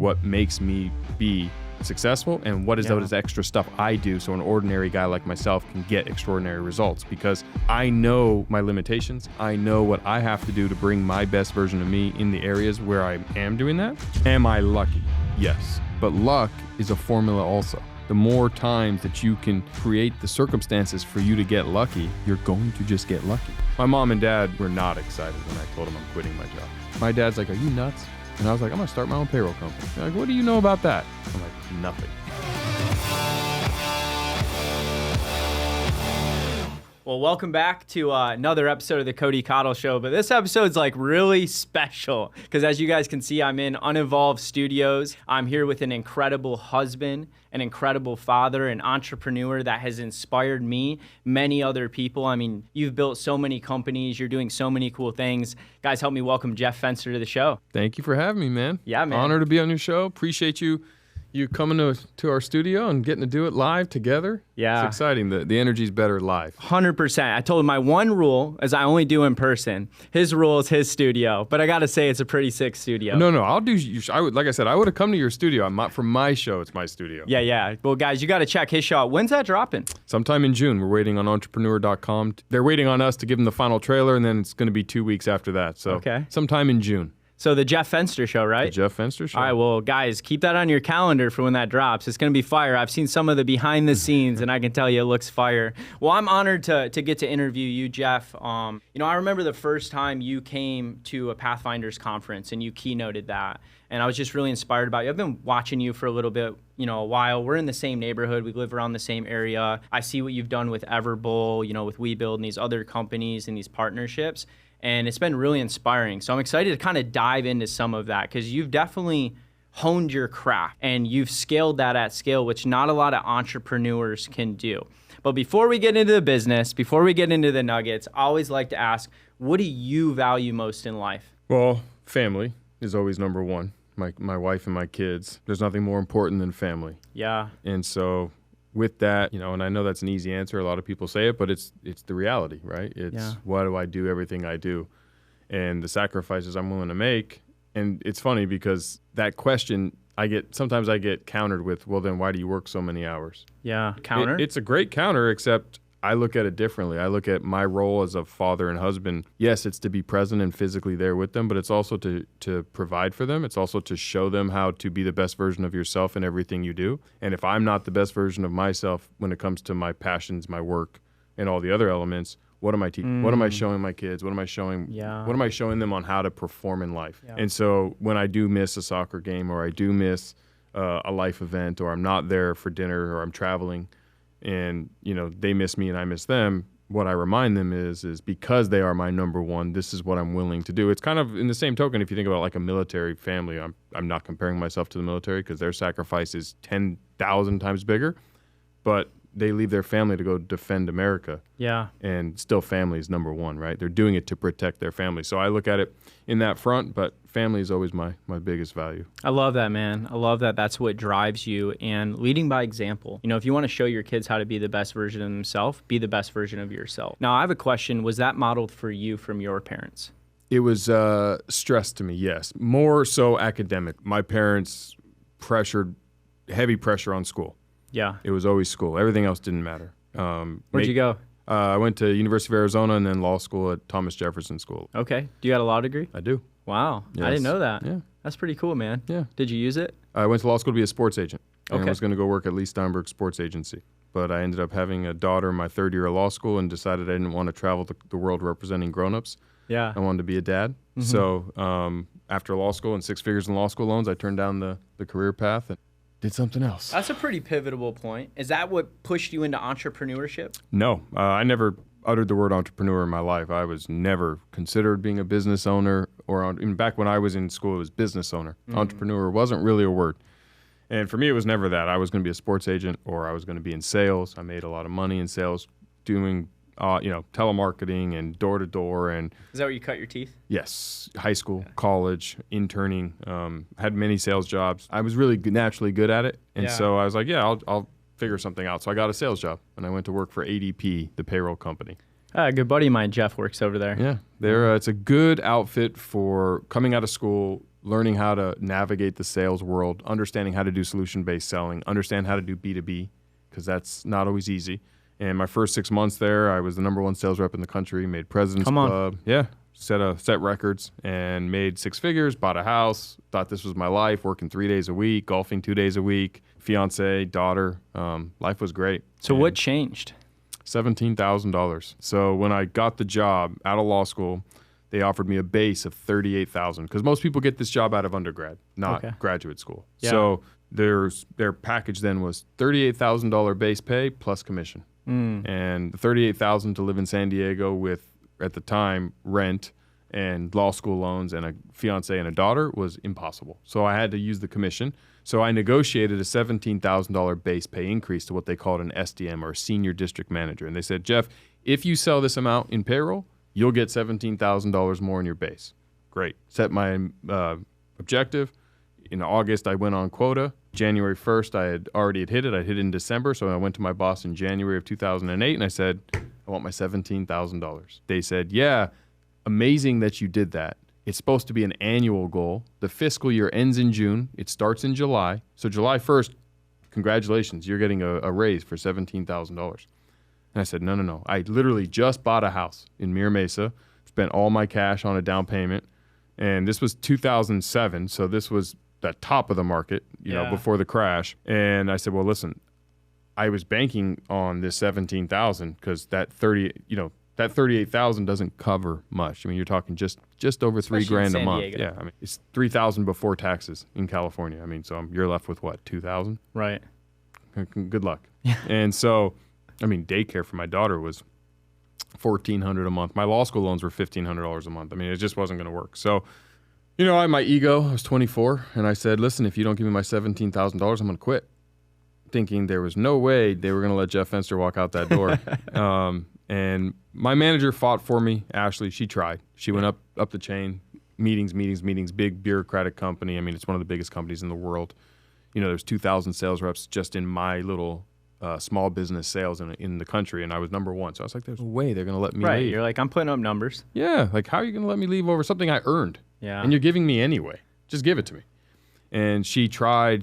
what makes me be successful and what is those extra stuff I do so an ordinary guy like myself can get extraordinary results, because I know my limitations. I know what I have to do to bring my best version of me in the areas where I am doing that. Am I lucky? Yes. But luck is a formula also. The more times that you can create the circumstances for you to get lucky, you're going to just get lucky. My mom and dad were not excited when I told them I'm quitting my job. My dad's like, "Are you nuts?" And I was like, "I'm gonna start my own payroll company." They're like, "What do you know about that?" I'm like, "Nothing." Well, welcome back to another episode of the Cody Cottle Show. But this episode's like really special because as you guys can see, I'm in Uninvolved Studios. I'm here with an incredible husband, an incredible father, an entrepreneur that has inspired me, many other people. I mean, you've built so many companies. You're doing so many cool things. Guys, help me welcome Jeff Fenster to the show. Thank you for having me, man. Yeah, man. Honor to be on your show. Appreciate you coming to our studio and getting to do it live together. Yeah. It's exciting. The energy's better live. 100%. I told him my one rule is I only do in person. His rule is his studio. But I got to say, it's a pretty sick studio. No, I'll do. Like I said, I would have come to your studio. For my show, it's my studio. Yeah. Well, guys, you got to check his show out. When's that dropping? Sometime in June. We're waiting on entrepreneurial.com. They're waiting on us to give them the final trailer, and then it's going to be 2 weeks after that. So sometime in June. So the Jeff Fenster Show, right? The Jeff Fenster Show. All right, well, guys, keep that on your calendar for when that drops. It's going to be fire. I've seen some of the behind the scenes, and I can tell you it looks fire. Well, I'm honored to get to interview you, Jeff. I remember the first time you came to a Pathfinders conference, and you keynoted that. And I was just really inspired about you. I've been watching you for a little bit, a while. We're in the same neighborhood. We live around the same area. I see what you've done with Everbowl, with WeBuild and these other companies and these partnerships. And it's been really inspiring. So I'm excited to kind of dive into some of that because you've definitely honed your craft and you've scaled that at scale, which not a lot of entrepreneurs can do. But before we get into the business, before we get into the nuggets, I always like to ask, what do you value most in life? Well, family is always number one. My wife and my kids. There's nothing more important than family. Yeah. And so with that, and I know that's an easy answer. A lot of people say it, but it's the reality, right? It's why do I do everything I do and the sacrifices I'm willing to make. And it's funny because that question sometimes I get countered with, well, then why do you work so many hours? Yeah. Counter? It's a great counter, except I look at it differently. I look at my role as a father and husband. Yes, it's to be present and physically there with them, but it's also to provide for them. It's also to show them how to be the best version of yourself in everything you do. And if I'm not the best version of myself when it comes to my passions, my work, and all the other elements, what am I teaching? What am I showing my kids? What am I showing? Yeah. What am I showing them on how to perform in life? Yeah. And so when I do miss a soccer game or I do miss a life event or I'm not there for dinner or I'm traveling, and they miss me and I miss them, what I remind them is because they are my number one, this is what I'm willing to do. It's kind of in the same token, if you think about like a military family, I'm not comparing myself to the military because their sacrifice is 10,000 times bigger, but they leave their family to go defend America. Yeah. And still family is number one, right? They're doing it to protect their family. So I look at it in that front, but family is always my biggest value. I love that, man. I love that. That's what drives you and leading by example. If you want to show your kids how to be the best version of themselves, be the best version of yourself. Now, I have a question. Was that modeled for you from your parents? It was stressed to me, yes. More so academic. My parents heavy pressure on school. Yeah. It was always school. Everything else didn't matter. Where'd you go? I went to University of Arizona and then law school at Thomas Jefferson School. Okay. Do you got a law degree? I do. Wow. Yes. I didn't know that. Yeah. That's pretty cool, man. Yeah. Did you use it? I went to law school to be a sports agent. And Okay. I was going to go work at Lee Steinberg Sports Agency. But I ended up having a daughter in my third year of law school and decided I didn't want to travel the world representing grown-ups. Yeah. I wanted to be a dad. Mm-hmm. So after law school and 6 figures in law school loans, I turned down the career path and did something else. That's a pretty pivotal point. Is that what pushed you into entrepreneurship? No, I never uttered the word entrepreneur in my life. I was never considered being a business owner, or even back when I was in school, it was business owner. Mm-hmm. Entrepreneur wasn't really a word. And for me, it was never that. I was going to be a sports agent or I was going to be in sales. I made a lot of money in sales doing telemarketing and door-to-door. And is that where you cut your teeth? Yes. High school, college, interning, had many sales jobs. I was really naturally good at it. And so I was like, I'll figure something out. So I got a sales job and I went to work for ADP, the payroll company. A good buddy of mine, Jeff, works over there. Yeah. It's a good outfit for coming out of school, learning how to navigate the sales world, understanding how to do solution-based selling, understand how to do B2B, because that's not always easy. And my first 6 months there, I was the number 1 sales rep in the country, made President's Club. Yeah, set records and made 6 figures, bought a house, thought this was my life, working 3 days a week, golfing 2 days a week, fiance, daughter. Life was great. So what changed? $17,000. So when I got the job out of law school, they offered me a base of $38,000 because most people get this job out of undergrad, not graduate school. Yeah. So their package then was $38,000 base pay plus commission. And the $38,000 to live in San Diego with, at the time, rent and law school loans and a fiance and a daughter was impossible. So I had to use the commission. So I negotiated a $17,000 base pay increase to what they called an SDM, or a senior district manager. And they said, Jeff, if you sell this amount in payroll, you'll get $17,000 more in your base. Great. Set my objective. In August, I went on quota. January 1st, I had already hit it. I hit it in December. So I went to my boss in January of 2008 and I said, I want my $17,000. They said, yeah, amazing that you did that. It's supposed to be an annual goal. The fiscal year ends in June. It starts in July. So July 1st, congratulations, you're getting a raise for $17,000. And I said, no. I literally just bought a house in Mira Mesa, spent all my cash on a down payment. And this was 2007. So this was the top of the market, you know, before the crash. And I said, well, listen, I was banking on this 17,000 because that 38,000 doesn't cover much. I mean, you're talking just over $3,000 a month. Diego. Yeah, I mean, it's $3,000 before taxes in California. I mean, so you're left with what, $2,000? Right. Good luck. And so, I mean, daycare for my daughter was $1,400 a month. My law school loans were $1,500 a month. I mean, it just wasn't going to work. So, you know, I had my ego. I was 24, and I said, listen, if you don't give me my $17,000, I'm going to quit. Thinking there was no way they were going to let Jeff Fenster walk out that door. And my manager fought for me, Ashley. She tried. She went up the chain, meetings, big bureaucratic company. I mean, it's one of the biggest companies in the world. You know, there's 2,000 sales reps just in my little small business sales in the country, and I was number 1. So I was like, there's no way they're going to let me leave. Right, you're like, I'm putting up numbers. Yeah, like, how are you going to let me leave over something I earned? Yeah. And you're giving me anyway. Just give it to me. And she tried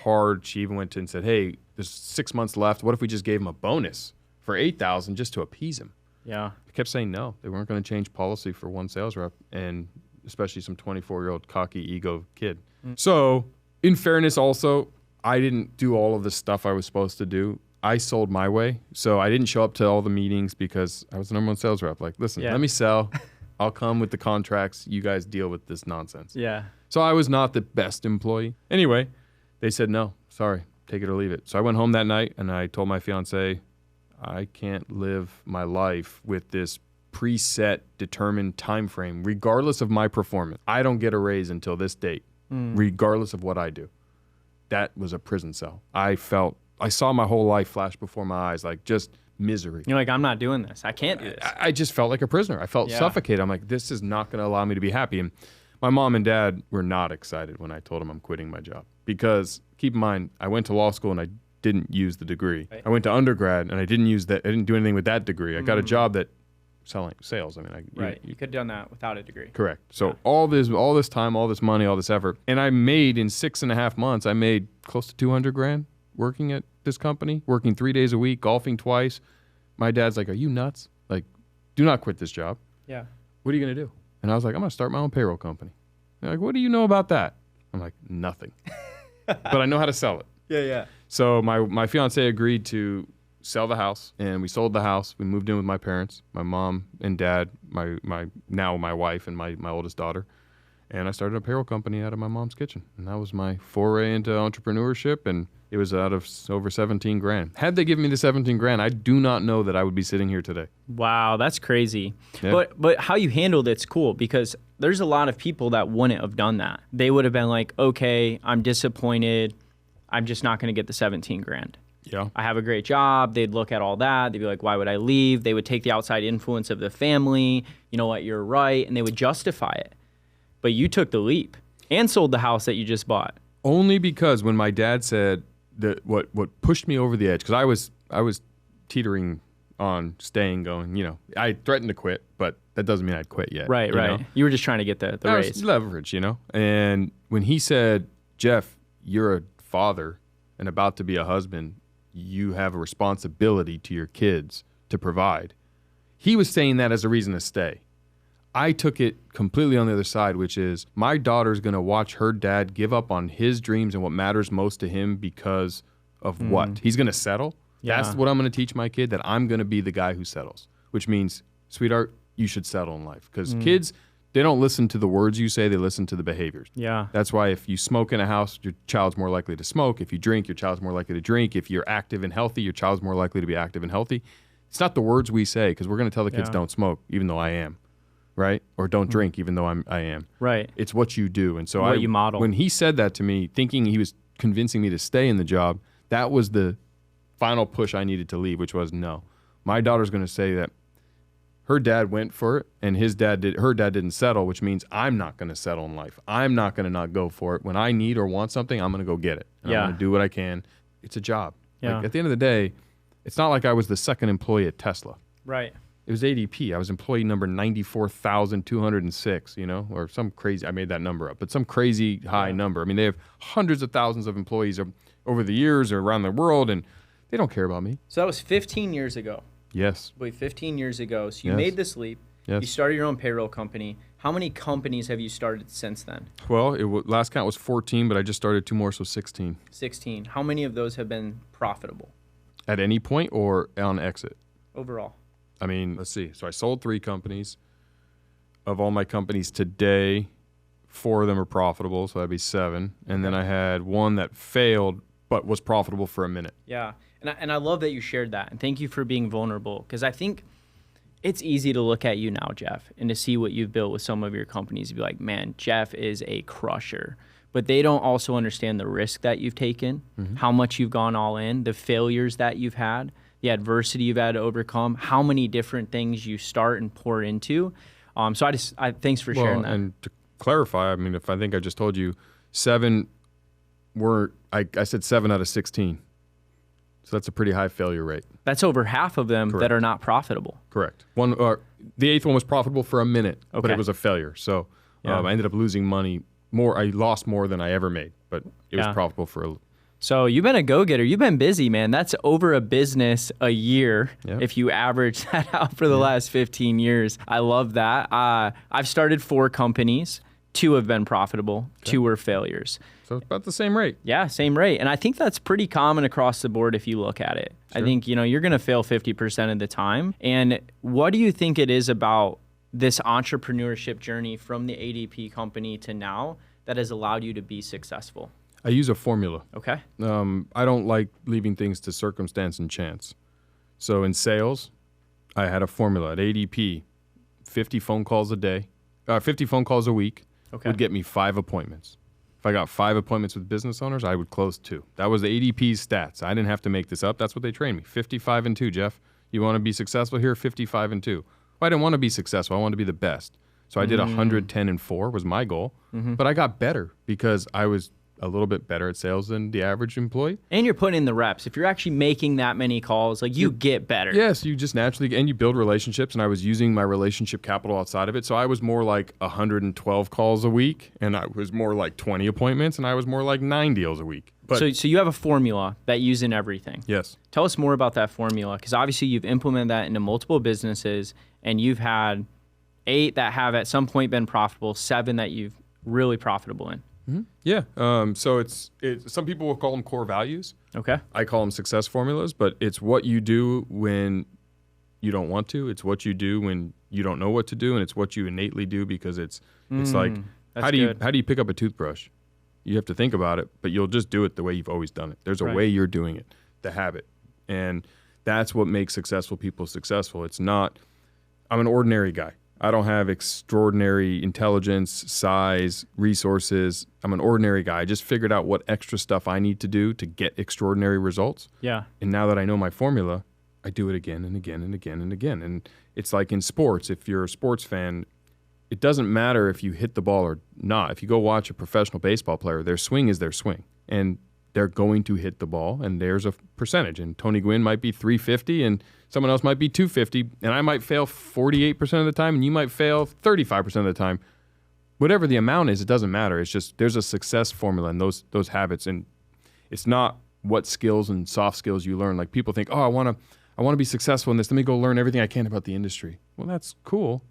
hard. She even went to and said, hey, there's 6 months left. What if we just gave him a bonus for $8,000 just to appease him? Yeah. I kept saying no. They weren't going to change policy for one sales rep, and especially some 24-year-old cocky ego kid. So in fairness also, I didn't do all of the stuff I was supposed to do. I sold my way. So I didn't show up to all the meetings because I was the number 1 sales rep. Like, listen, let me sell. I'll come with the contracts. You guys deal with this nonsense. Yeah. So I was not the best employee. Anyway, they said, no, sorry, take it or leave it. So I went home that night and I told my fiance, I can't live my life with this preset, determined time frame, regardless of my performance. I don't get a raise until this date, regardless of what I do. That was a prison cell. I saw my whole life flash before my eyes, like just misery. You're like, I'm not doing this. I can't do this. I just felt like a prisoner. I felt suffocated. I'm like, this is not going to allow me to be happy. And my mom and dad were not excited when I told them I'm quitting my job because, keep in mind, I went to law school and I didn't use the degree. Right. I went to undergrad and I didn't use that. I didn't do anything with that degree. I got a job that selling sales. I mean, you could have done that without a degree. Correct. So all this time, all this money, all this effort, and I made in 6.5 months, I made close to $200,000 working at this company, working 3 days a week, golfing twice. My dad's like, are you nuts? Like, do not quit this job. Yeah. What are you going to do? And I was like, I'm going to start my own payroll company. They're like, what do you know about that? I'm like, nothing. But I know how to sell it. Yeah. So my fiance agreed to sell the house, and we sold the house. We moved in with my parents, my mom and dad, my wife and my oldest daughter. And I started a payroll company out of my mom's kitchen. And that was my foray into entrepreneurship, and it was out of over $17,000. Had they given me the $17,000, I do not know that I would be sitting here today. Wow, that's crazy. Yeah. But how you handled it's cool, because there's a lot of people that wouldn't have done that. They would have been like, okay, I'm disappointed. I'm just not going to get the $17,000. Yeah. I have a great job. They'd look at all that. They'd be like, why would I leave? They would take the outside influence of the family. You know what? You're right. And they would justify it. But you took the leap and sold the house that you just bought. Only because when my dad said that what pushed me over the edge, because I was teetering on staying going. I threatened to quit, but that doesn't mean I'd quit yet. Right, you right. know? You were just trying to get the raise. Was leverage, And when he said, Jeff, you're a father and about to be a husband, you have a responsibility to your kids to provide. He was saying that as a reason to stay. I took it completely on the other side, which is my daughter's going to watch her dad give up on his dreams and what matters most to him because of what? He's going to settle? Yeah. That's what I'm going to teach my kid, that I'm going to be the guy who settles, which means, sweetheart, you should settle in life. Because kids, they don't listen to the words you say, they listen to the behaviors. Yeah. That's why if you smoke in a house, your child's more likely to smoke. If you drink, your child's more likely to drink. If you're active and healthy, your child's more likely to be active and healthy. It's not the words we say, because we're going to tell the kids don't smoke, even though I am, right? Or don't drink, even though I am. Right. It's what you do. And so what you model. When he said that to me, thinking he was convincing me to stay in the job, that was the final push I needed to leave, which was no. My daughter's going to say that her dad went for it, and her dad didn't settle, which means I'm not going to settle in life. I'm not going to not go for it. When I need or want something, I'm going to go get it. And I'm going to do what I can. It's a job. Yeah. Like, at the end of the day, it's not like I was the second employee at Tesla. Right. It was ADP. I was employee number 94,206, or some crazy, I made that number up, but some crazy high number. I mean, they have hundreds of thousands of employees over the years or around the world, and they don't care about me. So that was 15 years ago. Yes. I believe 15 years ago. So you made this leap. Yes. You started your own payroll company. How many companies have you started since then? Well, last count was 14, but I just started 2 more, so 16. 16. How many of those have been profitable? At any point or on exit? Overall. I mean, let's see. So I sold 3 companies. Of all my companies today, 4 of them are profitable, so that'd be 7. And then I had 1 that failed but was profitable for a minute. Yeah. And I love that you shared that. And thank you for being vulnerable, because I think it's easy to look at you now, Jeff, and to see what you've built with some of your companies and be like, man, Jeff is a crusher. But they don't also understand the risk that you've taken, how much you've gone all in, the failures that you've had, the adversity you've had to overcome, how many different things you start and pour into. So thanks for sharing that. And to clarify, I mean, I think I just told you 7 were, I said 7 out of 16. So that's a pretty high failure rate. That's over half of them that are not profitable. Correct. The 8th one was profitable for a minute, but it was a failure. So I ended up losing money more. I lost more than I ever made, but it was profitable for a. So you've been a go-getter. You've been busy, man. That's over a business a year if you average that out for the last 15 years. I love that. I've started 4 companies. 2 have been profitable. 2 were failures. So it's about the same rate. Yeah, same rate. And I think that's pretty common across the board if you look at it. Sure. I think, you're going to fail 50% of the time. And what do you think it is about this entrepreneurship journey from the ADP company to now that has allowed you to be successful? I use a formula. Okay. I don't like leaving things to circumstance and chance. So in sales, I had a formula. At ADP, 50 phone calls a day, 50 phone calls a week would get me 5 appointments. If I got 5 appointments with business owners, I would close 2. That was the ADP's stats. I didn't have to make this up. That's what they trained me. 55 and 2, Jeff. You want to be successful here? 55 and 2. Well, I didn't want to be successful. I wanted to be the best. So I did 110 and 4 was my goal. But I got better because I was a little bit better at sales than the average employee. And you're putting in the reps. If you're actually making that many calls, you get better. Yes, you just naturally, and you build relationships, and I was using my relationship capital outside of it. So I was more like 112 calls a week, and I was more like 20 appointments, and I was more like 9 deals a week. But so you have a formula that you use in everything. Yes. Tell us more about that formula, because obviously you've implemented that into multiple businesses, and you've had 8 that have at some point been profitable, 7 that you've really profitable in. Yeah. So it's some people will call them core values. Okay. I call them success formulas, but it's what you do when you don't want to. It's what you do when you don't know what to do, and it's what you innately do because it's like how do you pick up a toothbrush? You have to think about it, but you'll just do it the way you've always done it. There's a way you're doing it, the habit, and that's what makes successful people successful. It's not. I'm an ordinary guy. I don't have extraordinary intelligence, size, resources. I'm an ordinary guy. I just figured out what extra stuff I need to do to get extraordinary results. Yeah. And now that I know my formula, I do it again and again and again and again. And it's like in sports, if you're a sports fan, it doesn't matter if you hit the ball or not. If you go watch a professional baseball player, their swing is their swing. And they're going to hit the ball, and there's a percentage. And Tony Gwynn might be 350, and someone else might be 250, and I might fail 48% of the time, and you might fail 35% of the time. Whatever the amount is, it doesn't matter. It's just there's a success formula in those habits, and it's not what skills and soft skills you learn. Like people think, oh, I want to be successful in this. Let me go learn everything I can about the industry. Well, that's cool,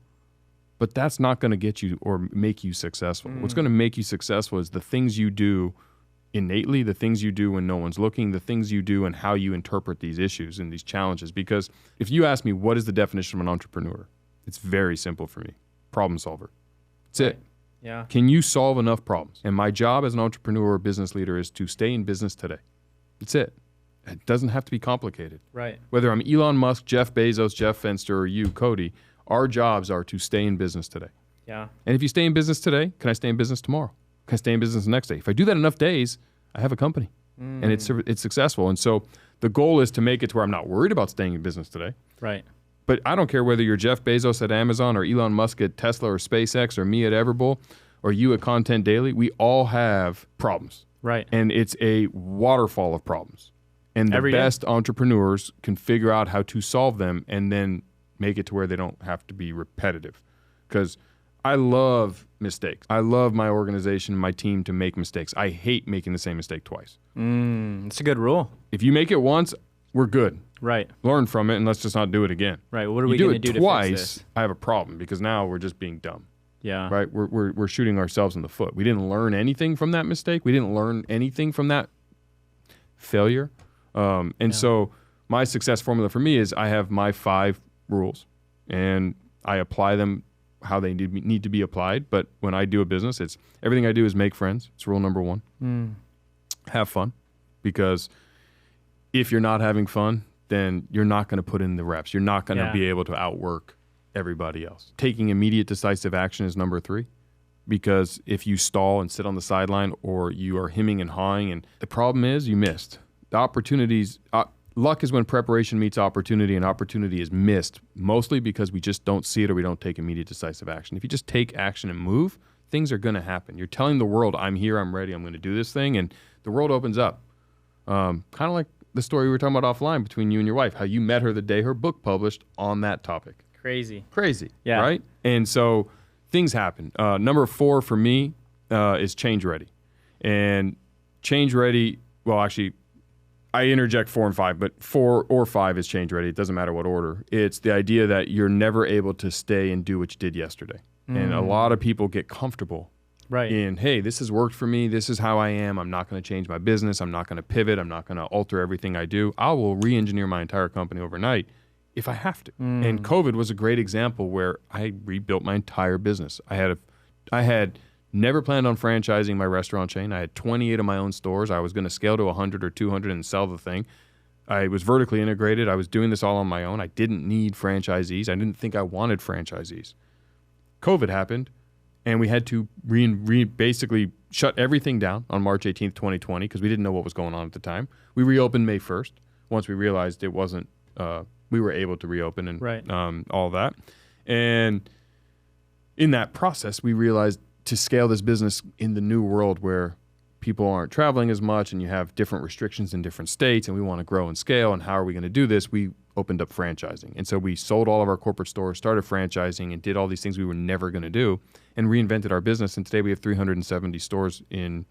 but that's not going to get you or make you successful. What's going to make you successful is the things you do innately, the things you do when no one's looking, the things you do and how you interpret these issues and these challenges. Because if you ask me what is the definition of an entrepreneur, it's very simple for me. Problem solver. That's it. Yeah. Can you solve enough problems? And my job as an entrepreneur or business leader is to stay in business today. That's it. It doesn't have to be complicated. Right. Whether I'm Elon Musk, Jeff Bezos, Jeff Fenster, or you, Cody, our jobs are to stay in business today. Yeah. And if you stay in business today, can I stay in business tomorrow? Can I stay in business the next day? If I do that enough days, I have a company and it's successful. And so the goal is to make it to where I'm not worried about staying in business today. Right. But I don't care whether you're Jeff Bezos at Amazon or Elon Musk at Tesla or SpaceX or me at Everbowl or you at Content Daily. We all have problems. Right. And it's a waterfall of problems. And the best entrepreneurs can figure out how to solve them and then make it to where they don't have to be repetitive. Because I love mistakes. I love my organization and my team to make mistakes. I hate making the same mistake twice. It's a good rule. If you make it once, we're good. Right. Learn from it and let's just not do it again. Right. What are we going to do to twice, fix this? I have a problem because now we're just being dumb. Yeah. Right? We're shooting ourselves in the foot. We didn't learn anything from that mistake. We didn't learn anything from that failure. So my success formula for me is I have my 5 rules and I apply them how they need to be applied. But when I do a business, it's everything I do is make friends. It's rule number 1. Have fun, because if you're not having fun, then you're not going to put in the reps. You're not going to be able to outwork everybody else. Taking immediate decisive action is number 3, because if you stall and sit on the sideline or you are hemming and hawing, and the problem is you missed. The opportunities, luck is when preparation meets opportunity, and opportunity is missed mostly because we just don't see it or we don't take immediate decisive action. If you just take action and move, things are going to happen. You're telling the world, I'm here, I'm ready, I'm going to do this thing, and the world opens up. Kind of like the story we were talking about offline between you and your wife, how you met her the day her book published on that topic. Crazy. Yeah. Right? And so things happen. Number 4 for me is change ready. And change ready, well, actually, I interject 4 and 5, but 4 or 5 is change ready. It doesn't matter what order. It's the idea that you're never able to stay and do what you did yesterday. And a lot of people get comfortable in, hey, this has worked for me. This is how I am. I'm not going to change my business. I'm not going to pivot. I'm not going to alter everything I do. I will re-engineer my entire company overnight if I have to. And COVID was a great example where I rebuilt my entire business. I had never planned on franchising my restaurant chain. I had 28 of my own stores. I was going to scale to 100 or 200 and sell the thing. I was vertically integrated. I was doing this all on my own. I didn't need franchisees. I didn't think I wanted franchisees. COVID happened, and we had to basically shut everything down on March 18th, 2020, because we didn't know what was going on at the time. We reopened May 1st once we realized it wasn't, we were able to reopen and all that. And in that process, we realized to scale this business in the new world where people aren't traveling as much and you have different restrictions in different states, and we want to grow and scale, and how are we going to do this? We opened up franchising. And so we sold all of our corporate stores, started franchising, and did all these things we were never going to do, and reinvented our business. And today we have 370 stores in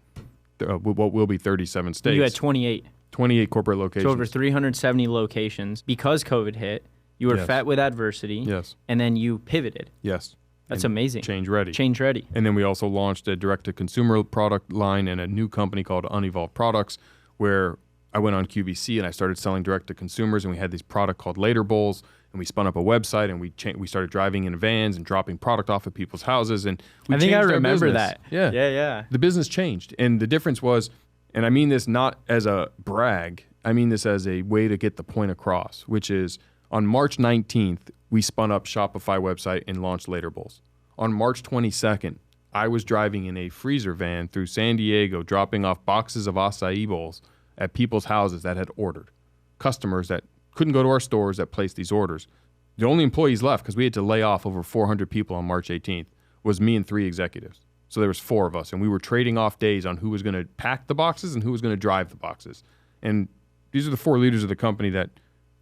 what will be 37 states. You had 28. 28 corporate locations. So over 370 locations. Because COVID hit, you were fed with adversity. Yes. And then you pivoted. Yes. That's amazing. Change ready. Change ready. And then we also launched a direct-to-consumer product line and a new company called Unveils Products, where I went on QVC and I started selling direct to consumers, and we had this product called Laterbowls, and we spun up a website, and we started driving in vans and dropping product off at people's houses, and we I think I changed our remember business. that. Yeah. The business changed, and the difference was, and I mean this not as a brag, I mean this as a way to get the point across, which is on March 19th, we spun up Shopify website and launched Laterbowls. On March 22nd, I was driving in a freezer van through San Diego, dropping off boxes of acai bowls at people's houses that had ordered. Customers that couldn't go to our stores that placed these orders. The only employees left, because we had to lay off over 400 people on March 18th, was me and 3 executives. So there was 4 of us, and we were trading off days on who was going to pack the boxes and who was going to drive the boxes. And these are the 4 leaders of the company that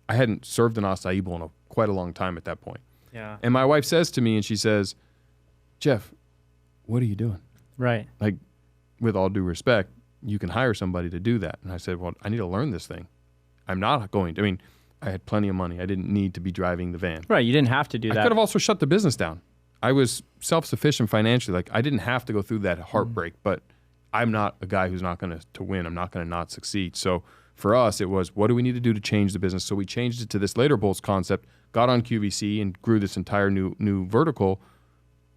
I hadn't served an acai bowl in quite a long time at that point. Yeah. And my wife says to me, and she says, Jeff, what are you doing? Right. Like, with all due respect, you can hire somebody to do that. And I said, well, I need to learn this thing. I'm not going to. I mean, I had plenty of money. I didn't need to be driving the van. Right. You didn't have to do that. I could have also shut the business down. I was self-sufficient financially. Like, I didn't have to go through that heartbreak, but I'm not a guy who's not going to win. I'm not going to not succeed. So for us, it was, what do we need to do to change the business? So we changed it to this later bowls concept, got on QVC and grew this entire new vertical,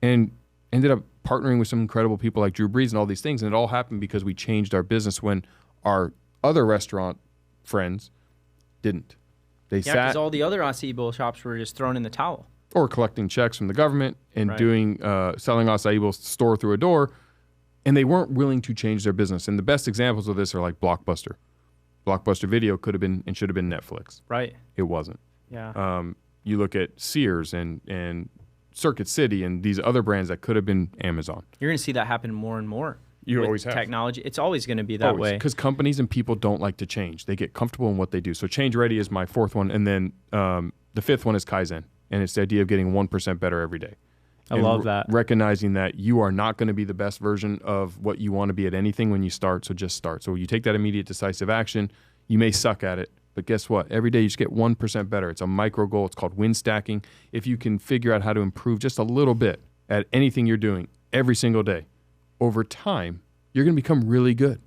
and ended up partnering with some incredible people like Drew Brees and all these things. And it all happened because we changed our business when our other restaurant friends didn't. They sat, because all the other acai bowl shops were just thrown in the towel. Or collecting checks from the government and Right. doing selling acai bowls store through a door, and they weren't willing to change their business. And the best examples of this are like Blockbuster. Blockbuster Video could have been and should have been Netflix. Right. It wasn't. Yeah. You look at Sears and Circuit City and these other brands that could have been Amazon. You're going to see that happen more and more. You with always have. technology. It's always going to be that way. Because companies and people don't like to change. They get comfortable in what they do. So Change Ready is my 4th one. And then the 5th one is Kaizen. And it's the idea of getting 1% better every day. I love that. Recognizing that you are not going to be the best version of what you want to be at anything when you start, so just start. So you take that immediate decisive action. You may suck at it, but guess what? Every day you just get 1% better. It's a micro goal. It's called win stacking. If you can figure out how to improve just a little bit at anything you're doing every single day, over time, you're going to become really good.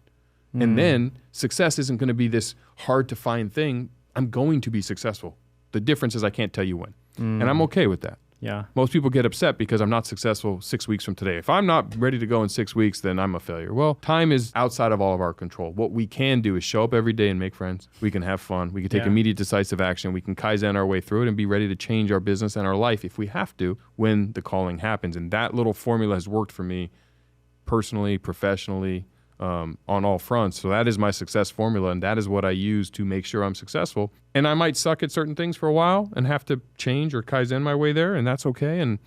And then success isn't going to be this hard to find thing. I'm going to be successful. The difference is I can't tell you when. And I'm okay with that. Yeah. Most people get upset because I'm not successful 6 weeks from today. If I'm not ready to go in 6 weeks, then I'm a failure. Well, time is outside of all of our control. What we can do is show up every day and make friends. We can have fun. We can take immediate decisive action. We can Kaizen our way through it and be ready to change our business and our life if we have to when the calling happens. And that little formula has worked for me personally, professionally, on all fronts. So that is my success formula, and that is what I use to make sure I'm successful. And I might suck at certain things for a while and have to change or Kaizen my way there, and that's okay. And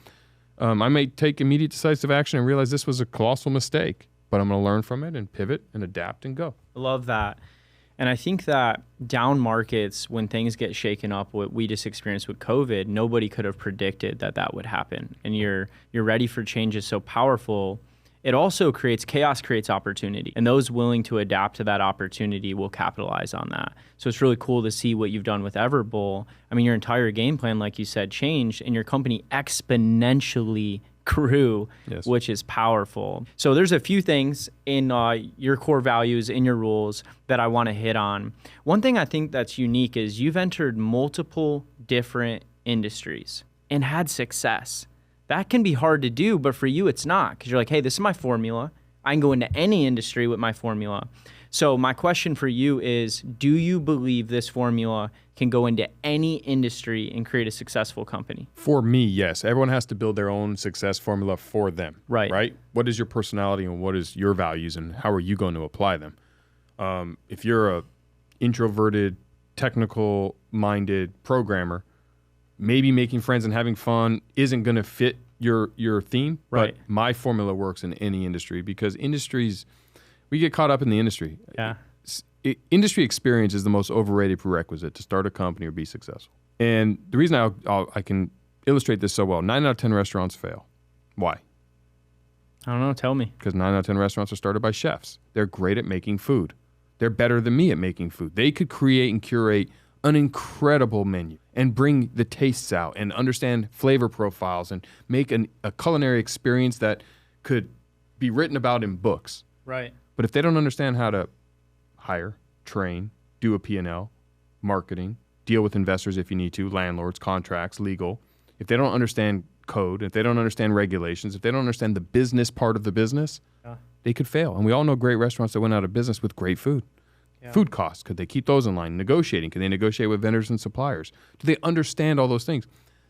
I may take immediate decisive action and realize this was a colossal mistake, but I'm going to learn from it and pivot and adapt and go. I love that. And I think that down markets, when things get shaken up, what we just experienced with COVID, nobody could have predicted that would happen. And you're ready for change is so powerful. It also creates opportunity, and those willing to adapt to that opportunity will capitalize on that. So it's really cool to see what you've done with Everbowl. I mean, your entire game plan, like you said, changed, and your company exponentially grew, Yes. which is powerful. So there's a few things in your core values, in your rules, that I want to hit on. One thing I think that's unique is you've entered multiple different industries and had success. That can be hard to do, but for you, it's not, because you're like, hey, this is my formula. I can go into any industry with my formula. So my question for you is, do you believe this formula can go into any industry and create a successful company? For me, yes. Everyone has to build their own success formula for them. Right. Right? What is your personality and what is your values and how are you going to apply them? If you're a introverted, technical-minded programmer, maybe making friends and having fun isn't going to fit your theme, Right. but my formula works in any industry because industries, we get caught up in the industry. Yeah. Industry experience is the most overrated prerequisite to start a company or be successful. And the reason I can illustrate this so well, 9 out of 10 restaurants fail. Why? I don't know. Tell me. Because 9 out of 10 restaurants are started by chefs. They're great at making food. They're better than me at making food. They could create and curate an incredible menu and bring the tastes out and understand flavor profiles and make a culinary experience that could be written about in books. Right. But if they don't understand how to hire, train, do a P&L, marketing, deal with investors if you need to, landlords, contracts, legal, if they don't understand code, if they don't understand regulations, if they don't understand the business part of the business, they could fail. And we all know great restaurants that went out of business with great food. Yeah. Food costs, could they keep those in line? Negotiating, can they negotiate with vendors and suppliers? Do they understand all those things?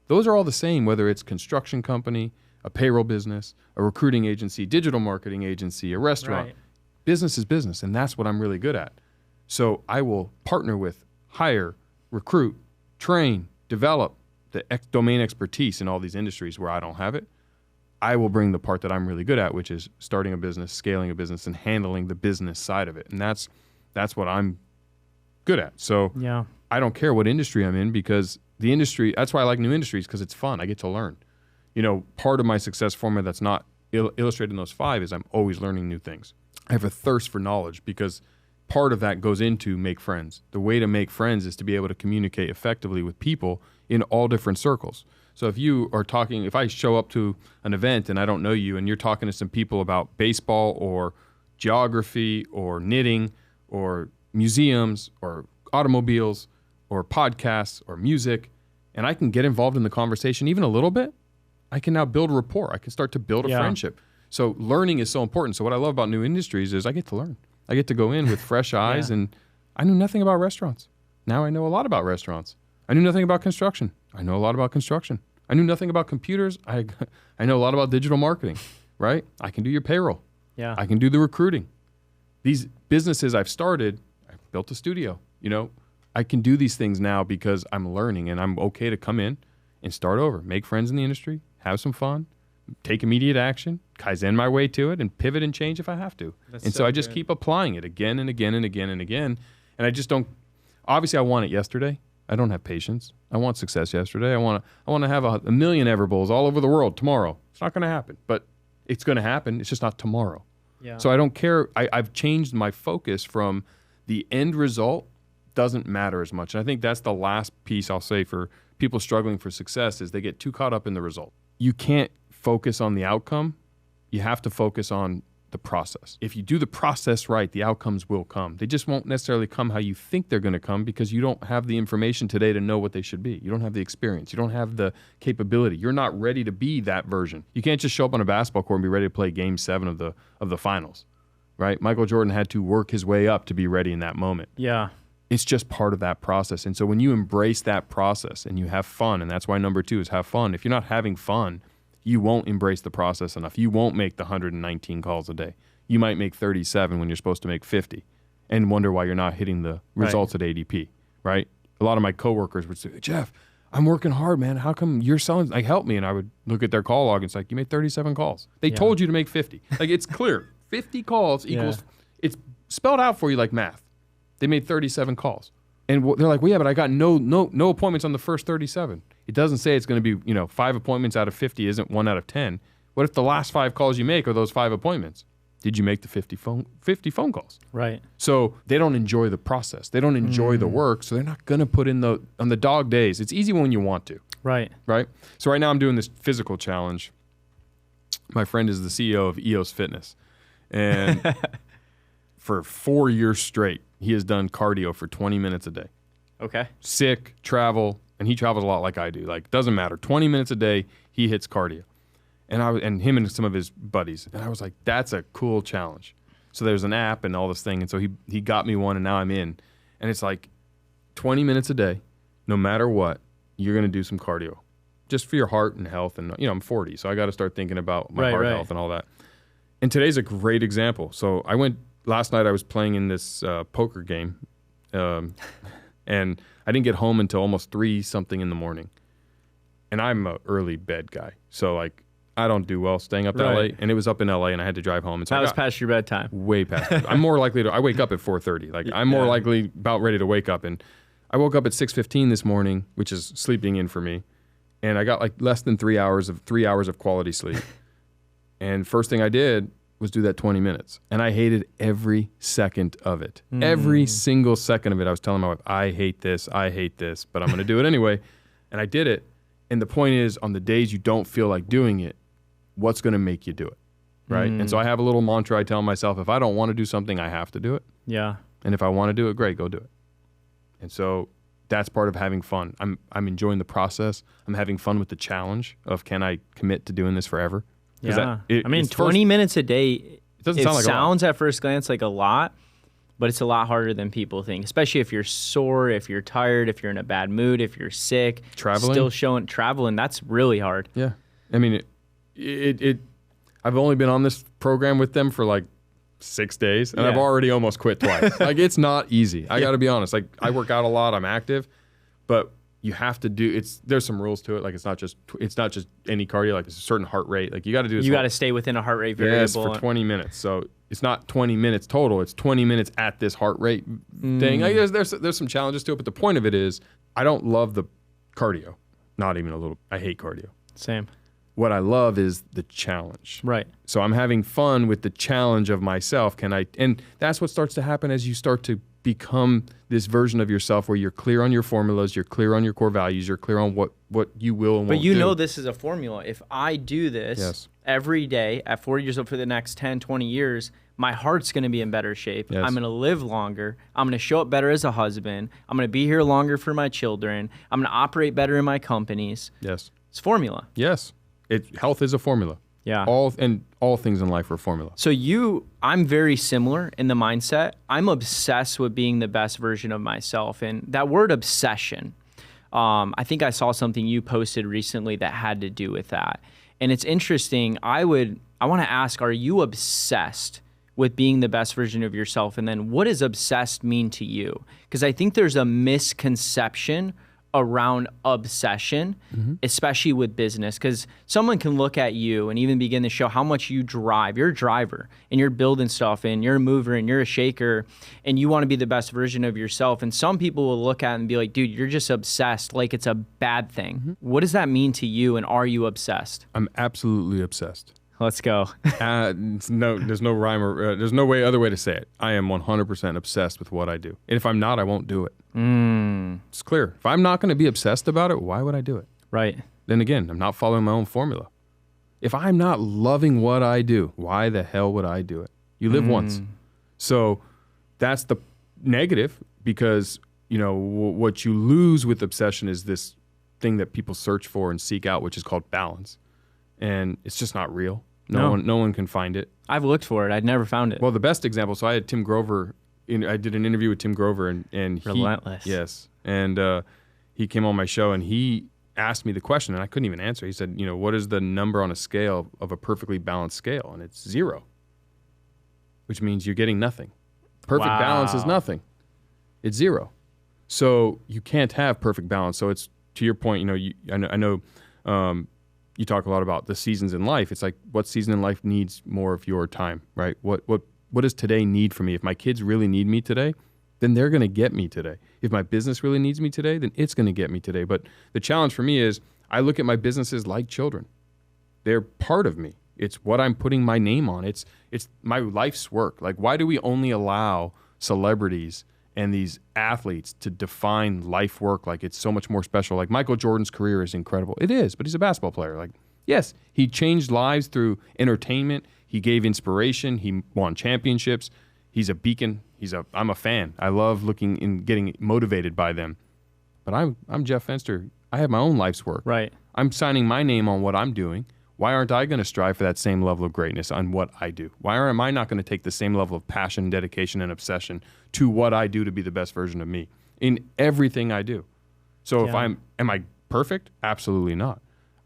Those are all the same, whether it's construction company, a payroll business, a recruiting agency, digital marketing agency, a restaurant. Right. Business is business, and that's what I'm really good at. So I will partner with, hire, recruit, train, develop the domain expertise in all these industries where I don't have it. I will bring the part that I'm really good at, which is starting a business, scaling a business, and handling the business side of it. And that's what I'm good at. So yeah. I don't care what industry I'm in, because the industry, that's why I like new industries, because it's fun. I get to learn. You know, part of my success formula that's not illustrated in those 5 is I'm always learning new things. I have a thirst for knowledge, because part of that goes into make friends. The way to make friends is to be able to communicate effectively with people in all different circles. So if I show up to an event and I don't know you, and you're talking to some people about baseball or geography or knitting or museums or automobiles or podcasts or music, and I can get involved in the conversation even a little bit, I can now build rapport. I can start to build a friendship. So learning is so important. So what I love about new industries is I get to learn. I get to go in with fresh eyes, and I knew nothing about restaurants. Now I know a lot about restaurants. I knew nothing about construction. I know a lot about construction. I knew nothing about computers. I know a lot about digital marketing, right? I can do your payroll. Yeah. I can do the recruiting. These businesses I've started, I built a studio. You know, I can do these things now because I'm learning, and I'm okay to come in and start over, make friends in the industry, have some fun, take immediate action, Kaizen my way to it, and pivot and change if I have to. And so I just keep applying it again and again and again and again. And I just don't, obviously I want it yesterday. I don't have patience. I want success yesterday. I want to have a million Everbowls all over the world tomorrow. It's not going to happen, but it's going to happen. It's just not tomorrow. Yeah. So I don't care. I've changed my focus from the end result doesn't matter as much. And I think that's the last piece I'll say for people struggling for success is they get too caught up in the result. You can't focus on the outcome. You have to focus on the process. If you do the process right, the outcomes will come. They just won't necessarily come how you think they're going to come, because you don't have the information today to know what they should be. You don't have the experience. You don't have the capability. You're not ready to be that version. You can't just show up on a basketball court and be ready to play game 7 of the finals, right? Michael Jordan had to work his way up to be ready in that moment. Yeah. It's just part of that process. And so when you embrace that process and you have fun, and that's why number 2 is have fun. If you're not having fun, you won't embrace the process enough. You won't make the 119 calls a day. You might make 37 when you're supposed to make 50 and wonder why you're not hitting the results at ADP, right? A lot of my coworkers would say, Jeff, I'm working hard, man. How come you're selling? Like, help me. And I would look at their call log and it's like, you made 37 calls. They told you to make 50. Like, it's clear. 50 calls equals, it's spelled out for you like math. They made 37 calls. And they're like, well, yeah, but I got no appointments on the first 37. It doesn't say it's going to be, 5 appointments out of 50 isn't 1 out of 10. What if the last 5 calls you make are those 5 appointments? Did you make the 50 phone calls? Right. So they don't enjoy the process. They don't enjoy the work. So they're not going to put in on the dog days. It's easy when you want to. Right. Right. So right now I'm doing this physical challenge. My friend is the CEO of EOS Fitness. And for 4 years straight, he has done cardio for 20 minutes a day. Okay. Sick, travel, and he travels a lot like I do. Like, doesn't matter. 20 minutes a day, he hits cardio. And him and some of his buddies. And I was like, that's a cool challenge. So there's an app and all this thing. And so he got me one, and now I'm in. And it's like 20 minutes a day, no matter what, you're going to do some cardio. Just for your heart and health. And, I'm 40, so I got to start thinking about my heart health and all that. And today's a great example. So last night I was playing in this poker game. And I didn't get home until almost 3-something in the morning. And I'm an early bed guy. So, like, I don't do well staying up that late, and it was up in LA, and I had to drive home. And so that was past your bedtime. Way past. I'm more likely I wake up at 4:30. Like, I'm more likely about ready to wake up. And I woke up at 6:15 this morning, which is sleeping in for me, and I got like less than 3 hours of quality sleep. And first thing I did was do that 20 minutes, and I hated every second of it. Every single second of it. I was telling my wife, I hate this, but I'm going to do it anyway. And I did it. And the point is, on the days you don't feel like doing it, what's going to make you do it, right? And so I have a little mantra I tell myself: if I don't want to do something, I have to do it. Yeah. And if I want to do it, great, go do it. And so that's part of having fun. I'm enjoying the process. I'm having fun with the challenge of, can I commit to doing this forever? Yeah. 20 minutes a day, it doesn't sound like sounds at first glance like a lot, but it's a lot harder than people think, especially if you're sore, if you're tired, if you're in a bad mood, if you're sick. Traveling, that's really hard. Yeah. I mean, I've only been on this program with them for like 6 days, and I've already almost quit twice. Like, it's not easy. I got to be honest. Like, I work out a lot. I'm active, but you have to do there's some rules to it. Like it's not just any cardio. Like it's a certain heart rate. Like you got to do this. You got to stay within a heart rate variable. Yes, for 20 minutes. So it's not 20 minutes total. It's 20 minutes at this heart rate thing. Like there's some challenges to it, but the point of it is I don't love the cardio. Not even a little. I hate cardio. Same. What I love is the challenge. Right. So I'm having fun with the challenge of myself. And that's what starts to happen as you start to become this version of yourself where you're clear on your formulas, you're clear on your core values, you're clear on what you will and won't do. But you know this is a formula. If I do this every day at 40 years old for the next 10, 20 years, my heart's going to be in better shape. Yes. I'm going to live longer. I'm going to show up better as a husband. I'm going to be here longer for my children. I'm going to operate better in my companies. Yes. It's formula. Yes. Health is a formula. Yeah. All things in life are a formula. So I'm very similar in the mindset. I'm obsessed with being the best version of myself. And that word obsession, I think I saw something you posted recently that had to do with that. And it's interesting. I want to ask, are you obsessed with being the best version of yourself? And then what does obsessed mean to you? Because I think there's a misconception around obsession, especially with business, because someone can look at you and even begin to show how much you drive. You're a driver and you're building stuff and you're a mover and you're a shaker and you want to be the best version of yourself. And some people will look at it and be like, dude, you're just obsessed, like it's a bad thing. What does that mean to you, and are you obsessed? I'm absolutely obsessed. Let's go. There's no rhyme or there's no other way to say it. I am 100% obsessed with what I do. And if I'm not, I won't do it. It's clear. If I'm not going to be obsessed about it, why would I do it? Right. Then again, I'm not following my own formula. If I'm not loving what I do, why the hell would I do it? You live once. So that's the negative, because, what you lose with obsession is this thing that people search for and seek out, which is called balance. And it's just not real. No one can find it. I've looked for it. I'd never found it. Well, the best example, so I had Tim Grover, I did an interview with Tim Grover and Relentless. Yes. And he came on my show and he asked me the question and I couldn't even answer. He said, what is the number on a scale of a perfectly balanced scale? And it's 0, which means you're getting nothing. Perfect balance is nothing. It's 0. So you can't have perfect balance. So it's, to your point, I know you talk a lot about the seasons in life. It's like, what season in life needs more of your time, right? What does today need from me? If my kids really need me today, then they're going to get me today. If my business really needs me today, then it's going to get me today. But the challenge for me is I look at my businesses like children. They're part of me. It's what I'm putting my name on. It's my life's work. Like, why do we only allow celebrities and these athletes to define life work like it's so much more special? Like, Michael Jordan's career is incredible. It is, but he's a basketball player. Like, yes, he changed lives through entertainment. He gave inspiration. He won championships. He's a beacon. I'm a fan. I love looking and getting motivated by them. But I'm Jeff Fenster. I have my own life's work. Right. I'm signing my name on what I'm doing. Why aren't I going to strive for that same level of greatness on what I do? Why am I not going to take the same level of passion, dedication, and obsession to what I do to be the best version of me in everything I do? So am I perfect? Absolutely not.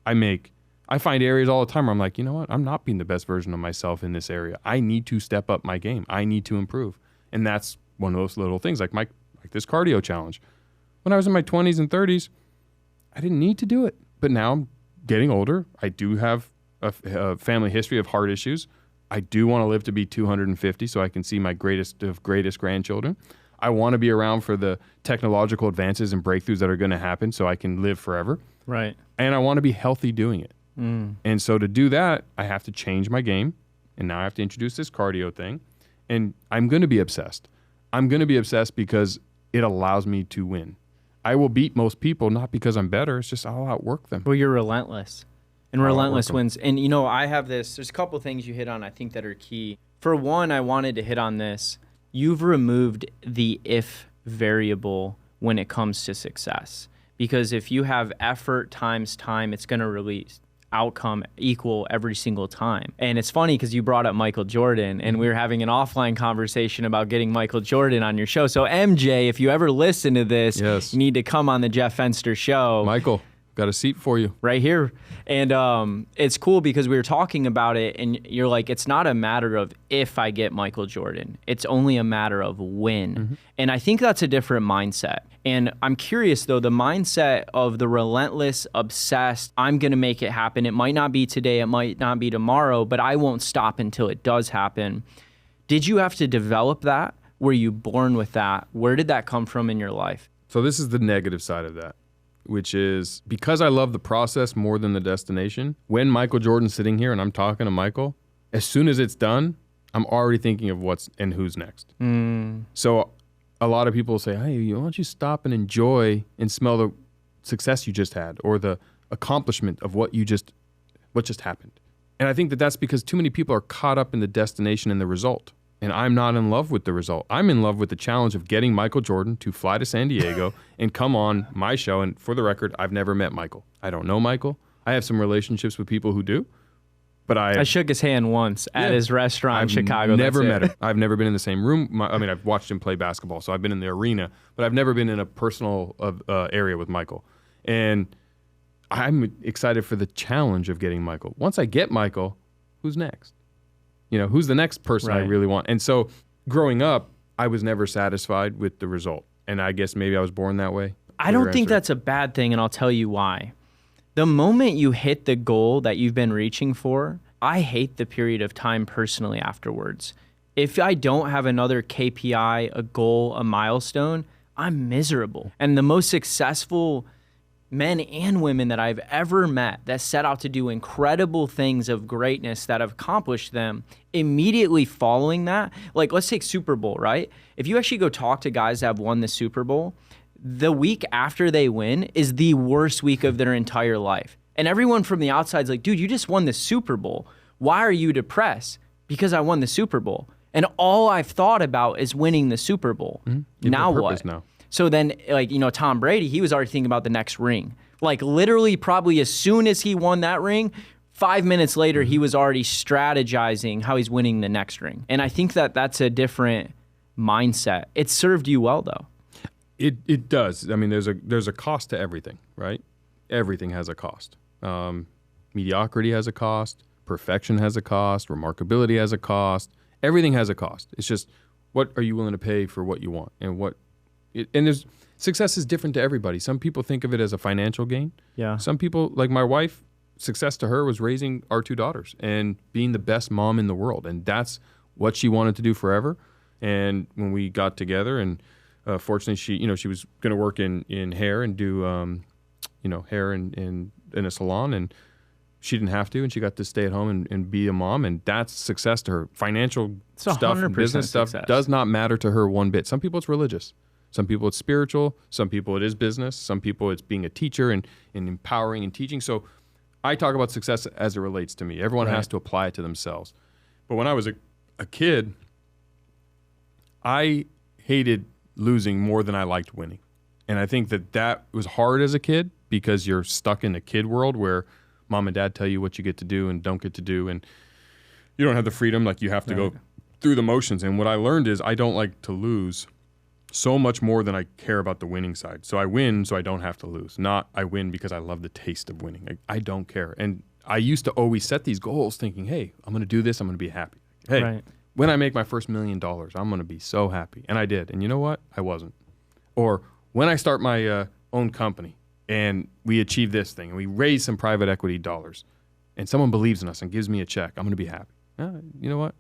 I find areas all the time where I'm like, you know what? I'm not being the best version of myself in this area. I need to step up my game. I need to improve. And that's one of those little things, like this cardio challenge. When I was in my 20s and 30s, I didn't need to do it. But now I'm getting older. I do have a family history of heart issues. I do want to live to be 250 so I can see my greatest of greatest grandchildren. I want to be around for the technological advances and breakthroughs that are going to happen so I can live forever. Right. And I want to be healthy doing it. And so to do that, I have to change my game. And now I have to introduce this cardio thing. And I'm going to be obsessed. I'm going to be obsessed because it allows me to win. I will beat most people, not because I'm better. It's just I'll outwork them. Well, you're relentless. And relentless wins. And, I have this. There's a couple things you hit on, I think, that are key. For one, I wanted to hit on this. You've removed the if variable when it comes to success. Because if you have effort times time, it's going to release outcome equal every single time. And it's funny because you brought up Michael Jordan and we were having an offline conversation about getting Michael Jordan on your show. So MJ, if you ever listen to this, you need to come on the Jeff Fenster show. Michael, Got a seat for you. Right here. And it's cool because we were talking about it and you're like, it's not a matter of if I get Michael Jordan. It's only a matter of when. Mm-hmm. And I think that's a different mindset. And I'm curious though, the mindset of the relentless, obsessed, I'm going to make it happen. It might not be today, it might not be tomorrow, but I won't stop until it does happen. Did you have to develop that? Were you born with that? Where did that come from in your life? So this is the negative side of that, which is because I love the process more than the destination. When Michael Jordan's sitting here and I'm talking to Michael, as soon as it's done, I'm already thinking of what's and who's next. So a lot of people will say, hey, why don't you stop and enjoy and smell the success you just had or the accomplishment of what just happened. And I think that that's because too many people are caught up in the destination and the result. And I'm not in love with the result. I'm in love with the challenge of getting Michael Jordan to fly to San Diego and come on my show. And for the record, I've never met Michael. I don't know Michael. I have some relationships with people who do. But I shook his hand once at his restaurant in Chicago. I've never met him. I've never been in the same room. I've watched him play basketball, so I've been in the arena. But I've never been in a personal area with Michael. And I'm excited for the challenge of getting Michael. Once I get Michael, who's next? Who's the next person I really want? And so growing up, I was never satisfied with the result. And I guess maybe I was born that way. I don't think that's a bad thing, and I'll tell you why. The moment you hit the goal that you've been reaching for, I hate the period of time personally afterwards. If I don't have another KPI, a goal, a milestone, I'm miserable. And the most successful men and women that I've ever met that set out to do incredible things of greatness that have accomplished them, immediately following that, like let's take Super Bowl, right? If you actually go talk to guys that have won the Super Bowl, the week after they win is the worst week of their entire life. And everyone from the outside is like, dude, you just won the Super Bowl. Why are you depressed? Because I won the Super Bowl. And all I've thought about is winning the Super Bowl. Mm-hmm. Now what? Now. So then, Tom Brady, he was already thinking about the next ring. Like literally probably as soon as he won that ring, 5 minutes later, he was already strategizing how he's winning the next ring. And I think that that's a different mindset. It served you well, though. It does. I mean, there's a cost to everything, right? Everything has a cost. Mediocrity has a cost. Perfection has a cost. Remarkability has a cost. Everything has a cost. It's just, what are you willing to pay for what you want? And there's success is different to everybody. Some people think of it as a financial gain. Yeah. Some people, like my wife, success to her was raising our 2 daughters and being the best mom in the world. And that's what she wanted to do forever. And when we got together, and fortunately, she was going to work in hair and do hair in a salon, and she didn't have to, and she got to stay at home and be a mom, and that's success to her. Financial stuff, business stuff does not matter to her one bit. Some people it's religious. Some people it's spiritual. Some people it is business. Some people it's being a teacher and empowering and teaching. So I talk about success as it relates to me. Everyone has to apply it to themselves. But when I was a kid, I hated losing more than I liked winning. And I think that was hard as a kid because you're stuck in a kid world where mom and dad tell you what you get to do and don't get to do. And you don't have the freedom, like you have to go through the motions. And what I learned is I don't like to lose so much more than I care about the winning side. So I win so I don't have to lose. Not I win because I love the taste of winning. I don't care. And I used to always set these goals thinking, hey, I'm going to do this. I'm going to be happy. Hey, when I make my first $1 million, I'm going to be so happy. And I did. And you know what? I wasn't. Or when I start my own company and we achieve this thing and we raise some private equity dollars and someone believes in us and gives me a check, I'm going to be happy. You know what?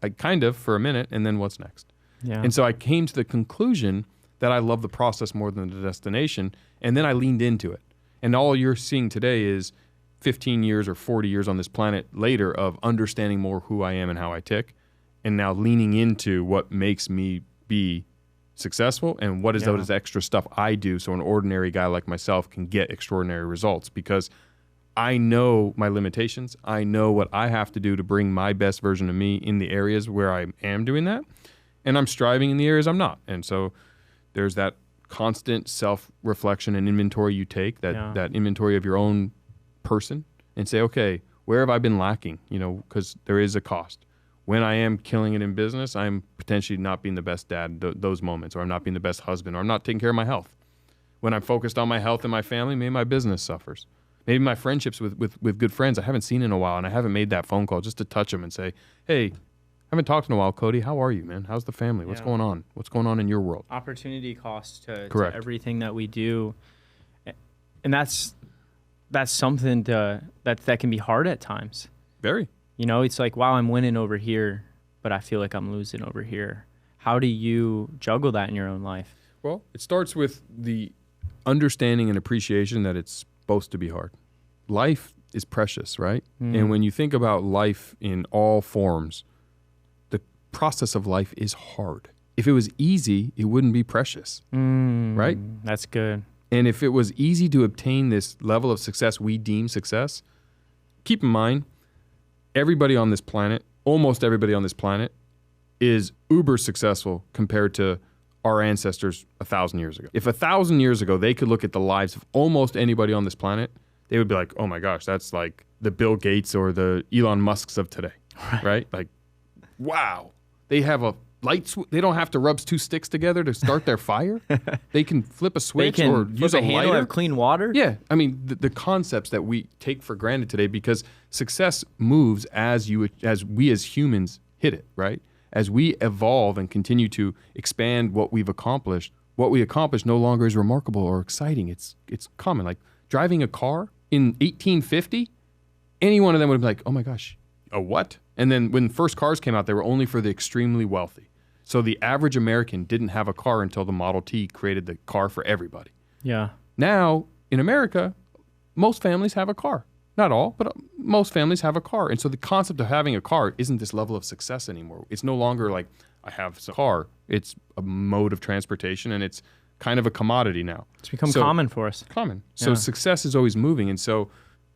I kind of for a minute, and then what's next? Yeah. And so I came to the conclusion that I love the process more than the destination, and then I leaned into it. And all you're seeing today is 15 years or 40 years on this planet later of understanding more who I am and how I tick, and now leaning into what makes me be successful and what is those extra stuff I do so an ordinary guy like myself can get extraordinary results, because I know my limitations. I know what I have to do to bring my best version of me in the areas where I am doing that. And I'm striving in the areas I'm not. And so there's that constant self-reflection and inventory you take, that inventory of your own person, and say, okay, where have I been lacking? Because there is a cost. When I am killing it in business, I'm potentially not being the best dad those moments, or I'm not being the best husband, or I'm not taking care of my health. When I'm focused on my health and my family, maybe my business suffers. Maybe my friendships with good friends I haven't seen in a while, and I haven't made that phone call just to touch them and say, hey, I haven't talked in a while, Cody. How are you, man? How's the family? What's going on? What's going on in your world? Opportunity cost to Correct. everything that we do. And that's something that can be hard at times. Very. You know, it's like, wow, I'm winning over here, but I feel like I'm losing over here. How do you juggle that in your own life? Well, it starts with the understanding and appreciation that it's supposed to be hard. Life is precious, right? And when you think about life in all forms, the process of life is hard. If it was easy, it wouldn't be precious, right? That's good. And if it was easy to obtain this level of success we deem success, keep in mind, everybody on this planet, almost everybody on this planet, is uber successful compared to our ancestors 1,000 years ago. If 1,000 years ago they could look at the lives of almost anybody on this planet, they would be like, oh my gosh, that's like the Bill Gates or the Elon Musks of today, right? Like, wow, they have a light they don't have to rub two sticks together to start their fire. They can flip a switch or use a handle lighter. of clean water. Yeah, I mean the concepts that we take for granted today, because success moves as we as humans hit it, right? As we evolve and continue to expand what we accomplish no longer is remarkable or exciting. It's common. Like driving a car in 1850, any one of them would be like, oh my gosh, a what? And then when first cars came out, they were only for the extremely wealthy. So the average American didn't have a car until the Model T created the car for everybody. Yeah. Now, in America, most families have a car. Not all, but most families have a car. And so the concept of having a car isn't this level of success anymore. It's no longer like, I have a car. It's a mode of transportation, and it's kind of a commodity now. It's become common for us. Common. So success is always moving. And so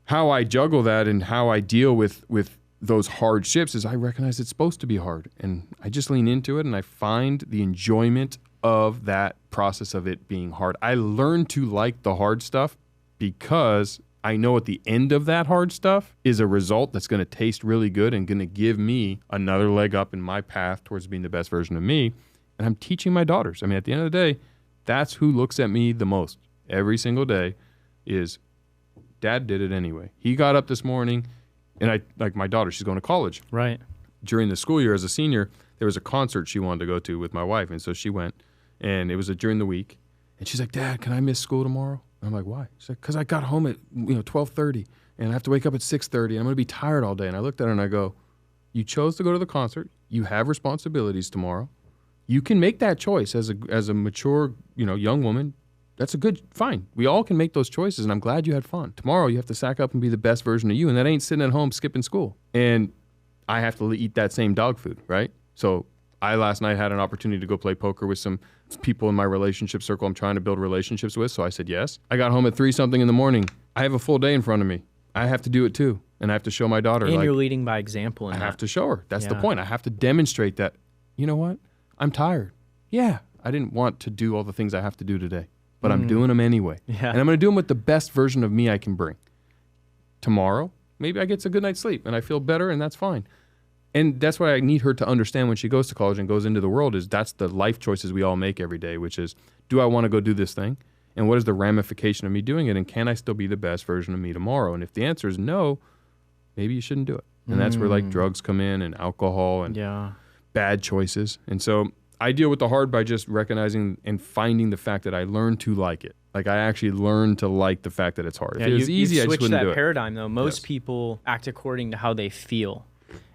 how I juggle that and how I deal with those hardships is I recognize it's supposed to be hard. And I just lean into it, and I find the enjoyment of that process of it being hard. I learn to like the hard stuff because I know at the end of that hard stuff is a result that's going to taste really good and going to give me another leg up in my path towards being the best version of me. And I'm teaching my daughters. I mean, at the end of the day, that's who looks at me the most every single day is, Dad did it anyway. He got up this morning, and I, like my daughter, she's going to college. Right. During the school year as a senior, there was a concert she wanted to go to with my wife. And so she went, and it was during the week. And she's like, Dad, can I miss school tomorrow? I'm like, why? She's like, because I got home at 12:30, and I have to wake up at 6:30, and I'm going to be tired all day. And I looked at her and I go, you chose to go to the concert. You have responsibilities tomorrow. You can make that choice as a mature, young woman. That's fine. We all can make those choices, and I'm glad you had fun. Tomorrow you have to sack up and be the best version of you, and that ain't sitting at home skipping school. And I have to eat that same dog food, right? So I last night had an opportunity to go play poker with some people in my relationship circle I'm trying to build relationships with, so I said yes. I got home at 3-something in the morning. I have a full day in front of me. I have to do it too, and I have to show my daughter. And you're leading by example. I have to show her. That's the point. I have to demonstrate that, you know what? I'm tired. Yeah, I didn't want to do all the things I have to do today, but I'm doing them anyway. Yeah. And I'm going to do them with the best version of me I can bring. Tomorrow, maybe I get a good night's sleep and I feel better, and that's fine. And that's what I need her to understand when she goes to college and goes into the world, is that's the life choices we all make every day, which is, do I want to go do this thing? And what is the ramification of me doing it? And can I still be the best version of me tomorrow? And if the answer is no, maybe you shouldn't do it. And that's where like drugs come in, and alcohol and bad choices. And so I deal with the hard by just recognizing and finding the fact that I learned to like it. Like I actually learned to like the fact that it's hard. If it was easy, I just wouldn't do it. Switch that paradigm though. Most people act according to how they feel.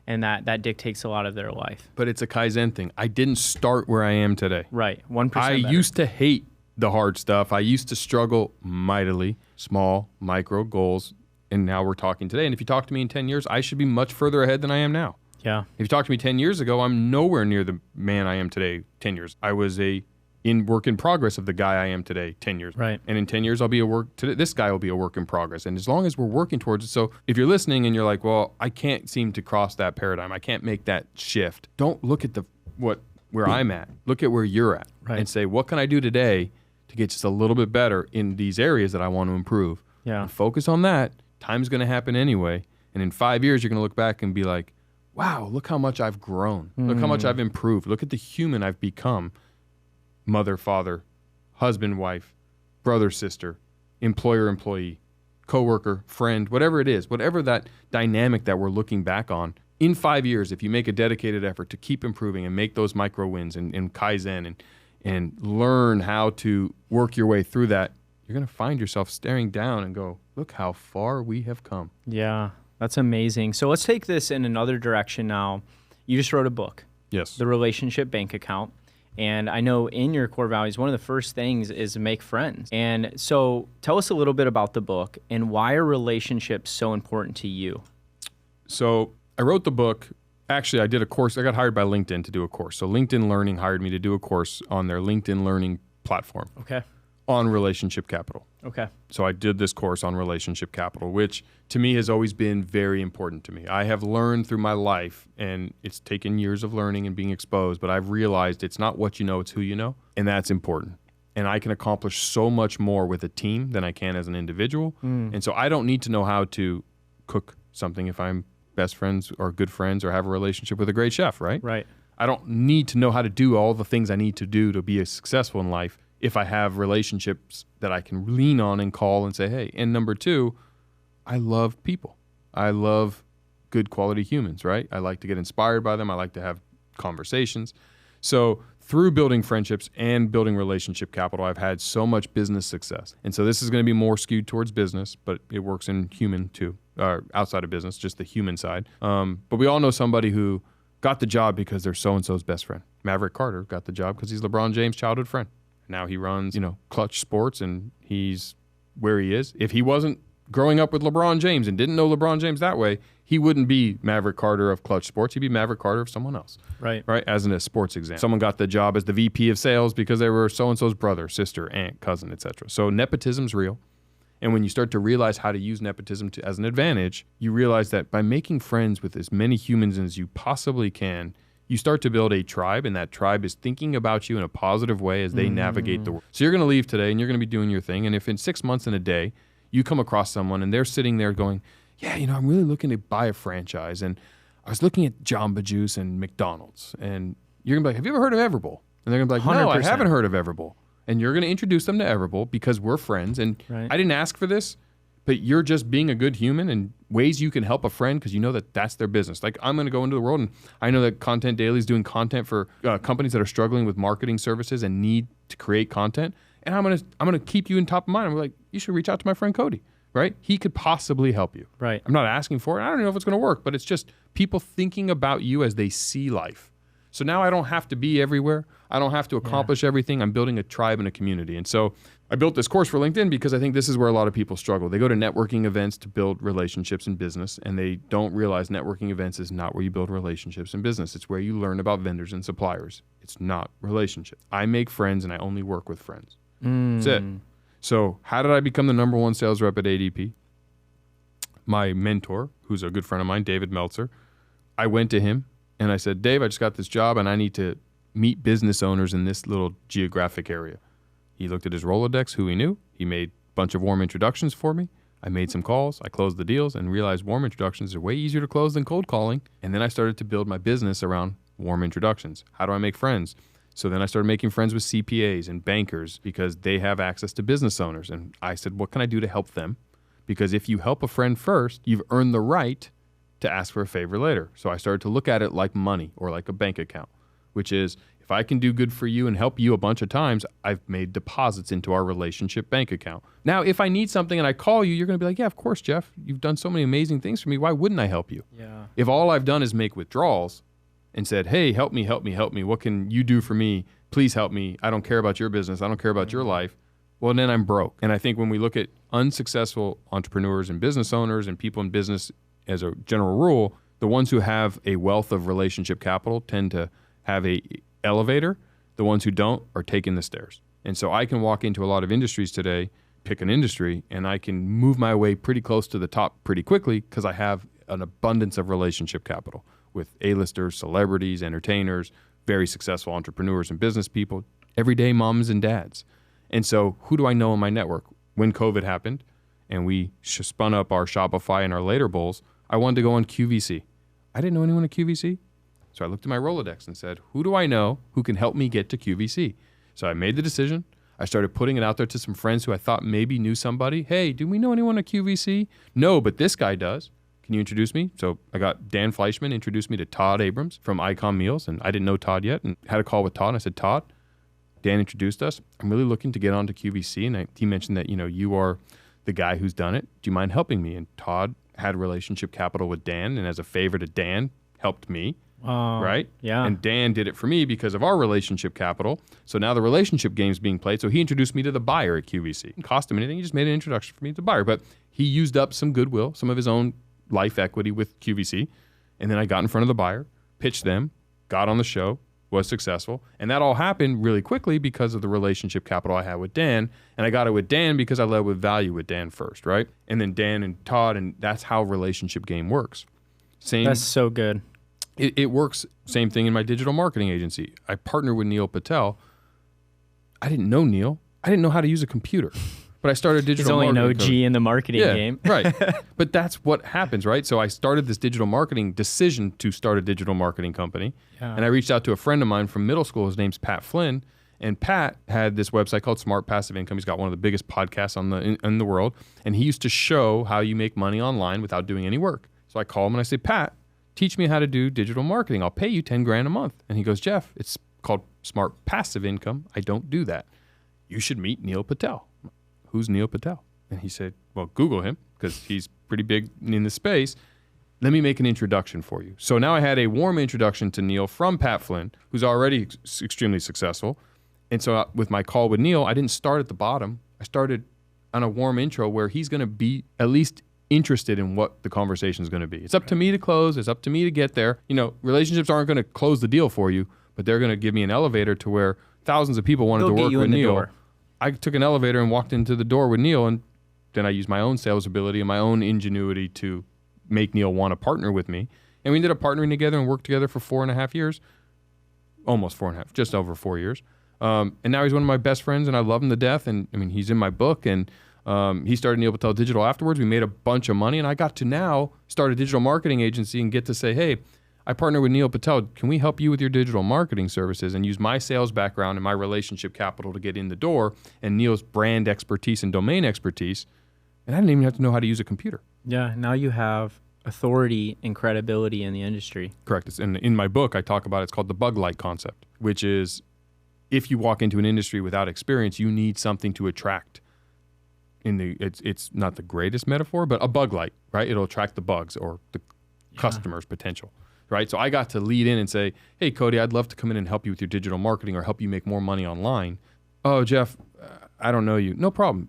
And that dictates a lot of their life. But it's a Kaizen thing. I didn't start where I am today. Right, 1% I used to hate the hard stuff. I used to struggle mightily, small, micro goals, and now we're talking today. And if you talk to me in 10 years, I should be much further ahead than I am now. Yeah. If you talk to me 10 years ago, I'm nowhere near the man I am today 10 years. I was in work in progress of the guy I am today 10 years. Right. And in 10 years, this guy will be a work in progress. And as long as we're working towards it, so if you're listening and you're like, well, I can't seem to cross that paradigm, I can't make that shift, don't look at where I'm at. Look at where you're at and say, what can I do today to get just a little bit better in these areas that I want to improve? Yeah. And focus on that. Time's going to happen anyway. And in 5 years, you're going to look back and be like, wow, look how much I've grown. Look how much I've improved. Look at the human I've become. Mother, father, husband, wife, brother, sister, employer, employee, coworker, friend, whatever it is, whatever that dynamic that we're looking back on, in 5 years, if you make a dedicated effort to keep improving and make those micro wins and Kaizen and learn how to work your way through that, you're going to find yourself staring down and go, look how far we have come. Yeah, that's amazing. So let's take this in another direction now. You just wrote a book. Yes. The Relationship Bank Account. And I know in your core values, one of the first things is make friends. And so tell us a little bit about the book and why are relationships so important to you? So I wrote the book. Actually, I did a course. I got hired by LinkedIn to do a course. So LinkedIn Learning hired me to do a course on their LinkedIn Learning platform. Okay. On relationship capital. Okay. So I did this course on relationship capital, which to me has always been very important to me. I have learned through my life, and it's taken years of learning and being exposed, but I've realized it's not what you know, it's who you know, and that's important. And I can accomplish so much more with a team than I can as an individual. And so I don't need to know how to cook something if I'm best friends or good friends or have a relationship with a great chef, right? Right. I don't need to know how to do all the things I need to do to be successful in life if I have relationships that I can lean on and call and say, hey. And number two, I love people. I love good quality humans, right? I like to get inspired by them. I like to have conversations. So through building friendships and building relationship capital, I've had so much business success. And so this is going to be more skewed towards business, but it works in human too, outside of business, just the human side. But we all know somebody who got the job because they're so-and-so's best friend. Maverick Carter got the job because he's LeBron James' childhood friend. Now he runs, Clutch Sports, and he's where he is. If he wasn't growing up with LeBron James and didn't know LeBron James that way, he wouldn't be Maverick Carter of Clutch Sports. He'd be Maverick Carter of someone else. Right. As in a sports example. Someone got the job as the VP of sales because they were so-and-so's brother, sister, aunt, cousin, etc. So nepotism's real. And when you start to realize how to use nepotism as an advantage, you realize that by making friends with as many humans as you possibly can, you start to build a tribe, and that tribe is thinking about you in a positive way as they navigate the world. So you're going to leave today, and you're going to be doing your thing. And if in 6 months and a day, you come across someone, and they're sitting there going, yeah, I'm really looking to buy a franchise, and I was looking at Jamba Juice and McDonald's. And you're going to be like, have you ever heard of Everbowl? And they're going to be like, no, 100%. I haven't heard of Everbowl. And you're going to introduce them to Everbowl because we're friends. And I didn't ask for this, but you're just being a good human and ways you can help a friend because you know that that's their business. Like I'm going to go into the world, and I know that Content Daily is doing content for companies that are struggling with marketing services and need to create content. And I'm going to keep you in top of mind. I'm like, you should reach out to my friend Cody, right? He could possibly help you. Right. I'm not asking for it. I don't know if it's going to work, but it's just people thinking about you as they see life. So now I don't have to be everywhere. I don't have to accomplish everything. I'm building a tribe and a community. And so I built this course for LinkedIn because I think this is where a lot of people struggle. They go to networking events to build relationships in business, and they don't realize networking events is not where you build relationships in business. It's where you learn about vendors and suppliers. It's not relationships. I make friends, and I only work with friends. That's it. So how did I become the number one sales rep at ADP? My mentor, who's a good friend of mine, David Meltzer, I went to him, and I said, Dave, I just got this job, and I need to meet business owners in this little geographic area. He looked at his Rolodex, who he knew. He made a bunch of warm introductions for me. I made some calls. I closed the deals and realized warm introductions are way easier to close than cold calling. And then I started to build my business around warm introductions. How do I make friends? So then I started making friends with CPAs and bankers because they have access to business owners. And I said, what can I do to help them? Because if you help a friend first, you've earned the right to ask for a favor later. So I started to look at it like money or like a bank account, which is if I can do good for you and help you a bunch of times, I've made deposits into our relationship bank account. Now, if I need something and I call you, you're going to be like, yeah, of course, Jeff. You've done so many amazing things for me. Why wouldn't I help you? Yeah. If all I've done is make withdrawals and said, hey, help me, help me, help me. What can you do for me? Please help me. I don't care about your business. I don't care about your life. Well, then I'm broke. And I think when we look at unsuccessful entrepreneurs and business owners and people in business as a general rule, the ones who have a wealth of relationship capital tend to have a elevator. The ones who don't are taking the stairs. And so I can walk into a lot of industries today, pick an industry, and I can move my way pretty close to the top pretty quickly because I have an abundance of relationship capital with A-listers, celebrities, entertainers, very successful entrepreneurs and business people, everyday moms and dads. And so who do I know in my network? When COVID happened and we spun up our Shopify and our later bowls, I wanted to go on QVC. I didn't know anyone at QVC. So I looked at my Rolodex and said, who do I know who can help me get to QVC? So I made the decision. I started putting it out there to some friends who I thought maybe knew somebody. Hey, do we know anyone at QVC? No, but this guy does. Can you introduce me? So I got Dan Fleischman introduced me to Todd Abrams from Icon Meals, and I didn't know Todd yet, and had a call with Todd, and I said, Todd, Dan introduced us. I'm really looking to get onto QVC, and he mentioned that, you are the guy who's done it. Do you mind helping me? And Todd had relationship capital with Dan, and as a favor to Dan, helped me. Right? Yeah. And Dan did it for me because of our relationship capital. So now the relationship game's being played. So he introduced me to the buyer at QVC. It didn't cost him anything. He just made an introduction for me to the buyer. But he used up some goodwill, some of his own life equity with QVC. And then I got in front of the buyer, pitched them, got on the show, was successful. And that all happened really quickly because of the relationship capital I had with Dan. And I got it with Dan because I led with value with Dan first, right? And then Dan and Todd, and that's how relationship game works. That's so good. It works. Same thing in my digital marketing agency. I partnered with Neil Patel. I didn't know Neil. I didn't know how to use a computer, but I started digital marketing. He's only an OG in the marketing game. Right. But that's what happens, right? So I started this digital marketing decision to start a digital marketing company. Yeah. And I reached out to a friend of mine from middle school. His name's Pat Flynn. And Pat had this website called Smart Passive Income. He's got one of the biggest podcasts in the world. And he used to show how you make money online without doing any work. So I call him and I say, Pat, teach me how to do digital marketing. I'll pay you 10 grand a month. And he goes, Jeff, it's called Smart Passive Income. I don't do that. You should meet Neil Patel. Who's Neil Patel? And he said, well, Google him because he's pretty big in the space. Let me make an introduction for you. So now I had a warm introduction to Neil from Pat Flynn, who's already extremely successful. And so with my call with Neil, I didn't start at the bottom. I started on a warm intro where he's going to be at least interested in what the conversation is going to be. It's up to me to close. It's up to me to get there. Relationships aren't going to close the deal for you, but they're going to give me an elevator to where thousands of people wanted to work with Neil. Door. I took an elevator and walked into the door with Neil, and then I used my own sales ability and my own ingenuity to make Neil want to partner with me. And we ended up partnering together and worked together for 4.5 years, almost 4.5, just over 4 years. And now he's one of my best friends, and I love him to death. And I mean, he's in my book, and he started Neil Patel Digital afterwards. We made a bunch of money, and I got to now start a digital marketing agency and get to say, hey, I partner with Neil Patel. Can we help you with your digital marketing services? And use my sales background and my relationship capital to get in the door, and Neil's brand expertise and domain expertise. And I didn't even have to know how to use a computer. Yeah, now you have authority and credibility in the industry. Correct. It's in my book, I talk about it. It's called the bug light concept, which is if you walk into an industry without experience, you need something to attract. It's not the greatest metaphor, but a bug light, right? It'll attract the bugs or the customer's potential, right? So I got to lead in and say, hey, Cody, I'd love to come in and help you with your digital marketing or help you make more money online. Oh, Jeff, I don't know you. No problem.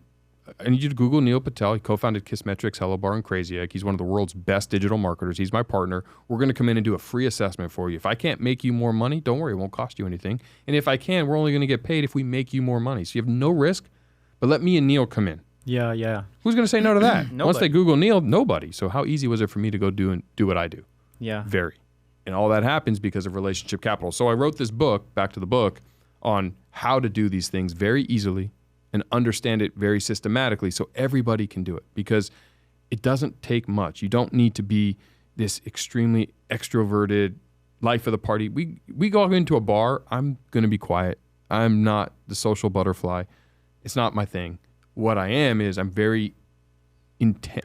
I need you to Google Neil Patel. He co-founded Kissmetrics, Hello Bar, and Crazy Egg. He's one of the world's best digital marketers. He's my partner. We're going to come in and do a free assessment for you. If I can't make you more money, don't worry, it won't cost you anything. And if I can, we're only going to get paid if we make you more money. So you have no risk, but let me and Neil come in. Yeah. Who's going to say no to that? Nobody. Once they Google Neil, nobody. So how easy was it for me to go do what I do? Yeah. Very. And all that happens because of relationship capital. So I wrote this book, back to the book, on how to do these things very easily and understand it very systematically so everybody can do it, because it doesn't take much. You don't need to be this extremely extroverted life of the party. We go into a bar, I'm going to be quiet. I'm not the social butterfly. It's not my thing. What I am is I'm very,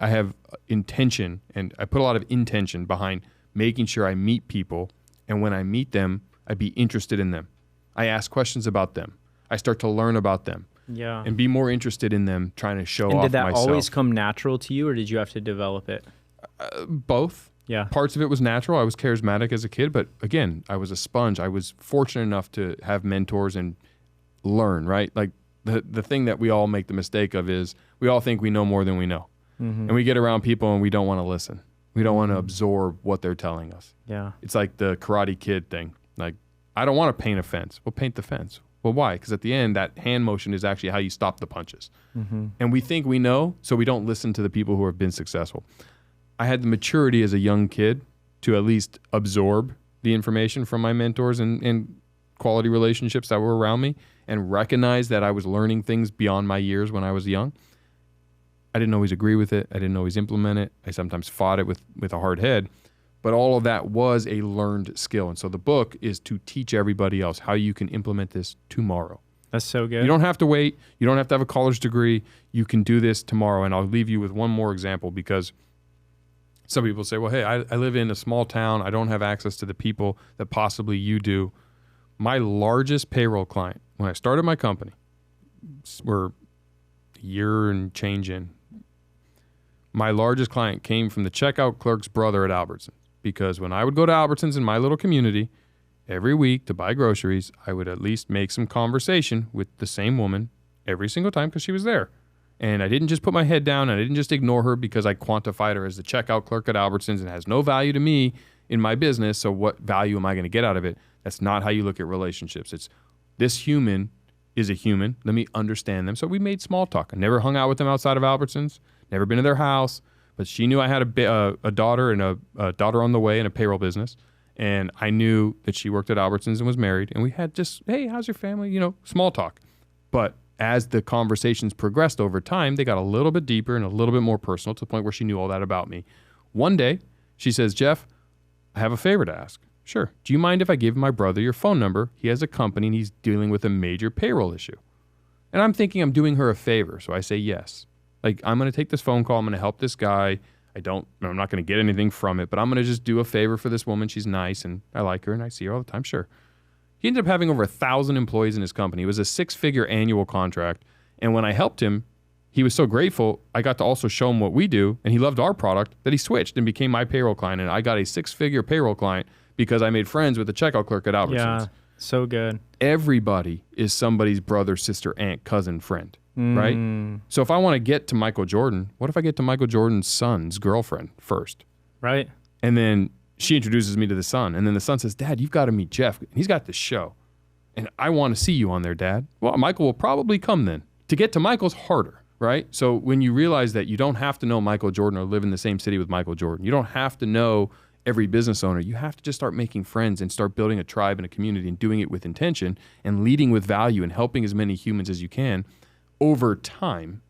I have intention, and I put a lot of intention behind making sure I meet people. And when I meet them, I be interested in them. I ask questions about them. I start to learn about them. Yeah. And be more interested in them, trying to show off myself. And did that myself. always come natural to you, or did you have to develop it? Both. Yeah. Parts of it was natural. I was charismatic as a kid, but again, I was a sponge. I was fortunate enough to have mentors and learn, right? Like the thing that we all make the mistake of is we all think we know more than we know. Mm-hmm. And we get around people and we don't want to listen. We don't want to absorb what they're telling us. Yeah. It's like the Karate Kid thing. Like, I don't want to paint a fence. Well, paint the fence. Well, why? Because at the end, that hand motion is actually how you stop the punches. Mm-hmm. And we think we know, so we don't listen to the people who have been successful. I had the maturity as a young kid to at least absorb the information from my mentors and quality relationships that were around me, and recognize that I was learning things beyond my years when I was young. I didn't always agree with it. I didn't always implement it. I sometimes fought it with a hard head. But all of that was a learned skill. And so the book is to teach everybody else how you can implement this tomorrow. That's so good. You don't have to wait. You don't have to have a college degree. You can do this tomorrow. And I'll leave you with one more example, because some people say, well, hey, I live in a small town. I don't have access to the people that possibly you do. My largest payroll client, when I started my company, we're a year and change in, my largest client came from the checkout clerk's brother at Albertsons. Because when I would go to Albertsons in my little community every week to buy groceries, I would at least make some conversation with the same woman every single time because she was there. And I didn't just put my head down, and I didn't just ignore her because I quantified her as the checkout clerk at Albertsons and has no value to me in my business. So what value am I going to get out of it? That's not how you look at relationships. It's, this human is a human. Let me understand them. So we made small talk. I never hung out with them outside of Albertsons, never been to their house, but she knew I had a daughter and a daughter on the way in a payroll business. And I knew that she worked at Albertsons and was married. And we had just, hey, how's your family? You know, small talk. But as the conversations progressed over time, they got a little bit deeper and a little bit more personal to the point where she knew all that about me. One day, she says, Jeff, I have a favor to ask. Sure. Do you mind if I give my brother your phone number? He has a company and he's dealing with a major payroll issue. And I'm thinking I'm doing her a favor. So I say yes. Like, I'm going to take this phone call. I'm going to help this guy. I'm not going to get anything from it, but I'm going to just do a favor for this woman. She's nice and I like her and I see her all the time. Sure. He ended up having over 1,000 employees in his company. It was a 6-figure annual contract. And when I helped him, he was so grateful. I got to also show him what we do, and he loved our product that he switched and became my payroll client. And I got a 6-figure payroll client because I made friends with the checkout clerk at Albertsons. Yeah, so good. Everybody is somebody's brother, sister, aunt, cousin, friend, right? So if I want to get to Michael Jordan, what if I get to Michael Jordan's son's girlfriend first? Right. And then she introduces me to the son. And then the son says, Dad, you've got to meet Jeff. He's got this show. And I want to see you on there, Dad. Well, Michael will probably come then. To get to Michael's harder, right? So when you realize that you don't have to know Michael Jordan or live in the same city with Michael Jordan, you don't have to know every business owner. You have to just start making friends and start building a tribe and a community and doing it with intention and leading with value and helping as many humans as you can. Over time,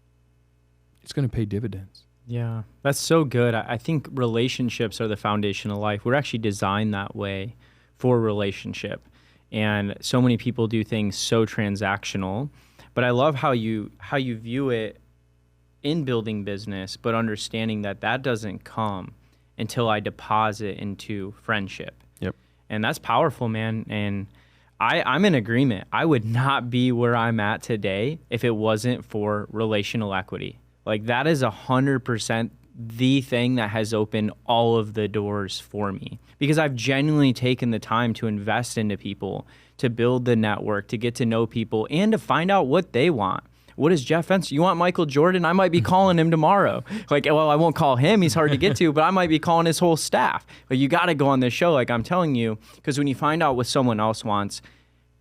it's going to pay dividends. Yeah, that's so good. I think relationships are the foundation of life. We're actually designed that way for relationship. And so many people do things so transactional. But I love how you view it in building business, but understanding that that doesn't come until I deposit into friendship. Yep. And that's powerful, man. And I'm in agreement. I would not be where I'm at today if it wasn't for relational equity. Like, that is 100% the thing that has opened all of the doors for me, because I've genuinely taken the time to invest into people, to build the network, to get to know people, and to find out what they want. What is Jeff Fenster? You want Michael Jordan? I might be calling him tomorrow. Like, well, I won't call him. He's hard to get to, but I might be calling his whole staff. But you got to go on this show, like I'm telling you, because when you find out what someone else wants,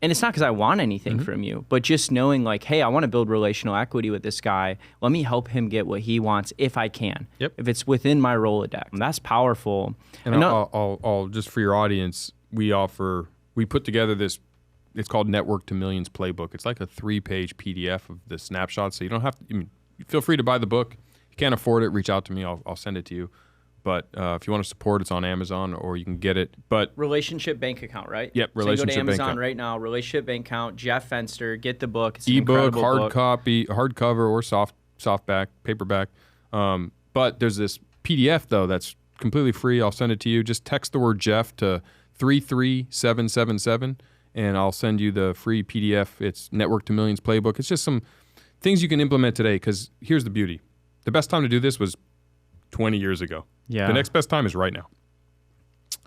and it's not because I want anything from you, but just knowing like, hey, I want to build relational equity with this guy. Let me help him get what he wants if I can. Yep. If it's within my Rolodex. That's powerful. And I'll just for your audience, we put together this, it's called Network to Millions Playbook. It's like a 3-page PDF of the snapshots. So you don't have to, feel free to buy the book. If you can't afford it, reach out to me. I'll send it to you. But if you want to support, it's on Amazon or you can get it. But relationship bank account, right? Yep, relationship bank account. So you go to Amazon right now, relationship bank account, Jeff Fenster, get the book. It's an ebook, hard copy, hardcover or softback, paperback. But there's this PDF though that's completely free. I'll send it to you. Just text the word Jeff to 33777 and I'll send you the free PDF. It's Network to Millions Playbook. It's just some things you can implement today, because here's the beauty. The best time to do this was 20 years ago. Yeah. The next best time is right now.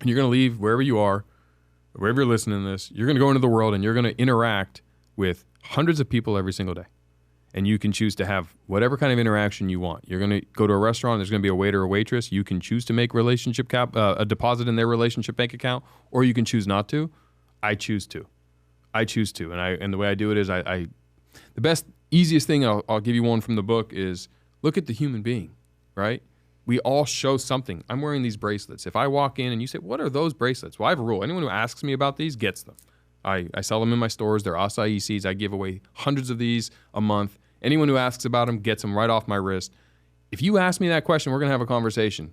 And you're going to leave wherever you are, wherever you're listening to this. You're going to go into the world and you're going to interact with hundreds of people every single day. And you can choose to have whatever kind of interaction you want. You're going to go to a restaurant, there's going to be a waiter or waitress. You can choose to make a deposit in their relationship bank account, or you can choose not to. I choose to. And the way I do it is the best, easiest thing, I'll give you one from the book, is look at the human being, right? We all show something. I'm wearing these bracelets. If I walk in and you say, what are those bracelets? Well, I have a rule. Anyone who asks me about these gets them. I sell them in my stores. They're acai seeds. I give away hundreds of these a month. Anyone who asks about them gets them right off my wrist. If you ask me that question, we're going to have a conversation.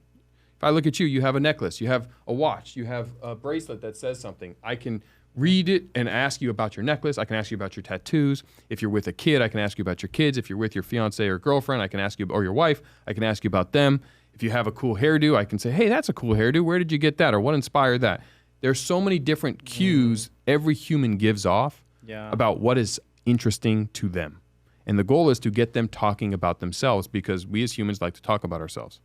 If I look at you, you have a necklace, you have a watch, you have a bracelet that says something. I can read it and ask you about your necklace. I can ask you about your tattoos. If you're with a kid, I can ask you about your kids. If you're with your fiance or girlfriend, I can ask you, or your wife, I can ask you about them. If you have a cool hairdo, I can say, hey, that's a cool hairdo. Where did you get that? Or what inspired that? There's so many different cues every human gives off about what is interesting to them. And the goal is to get them talking about themselves, because we as humans like to talk about ourselves.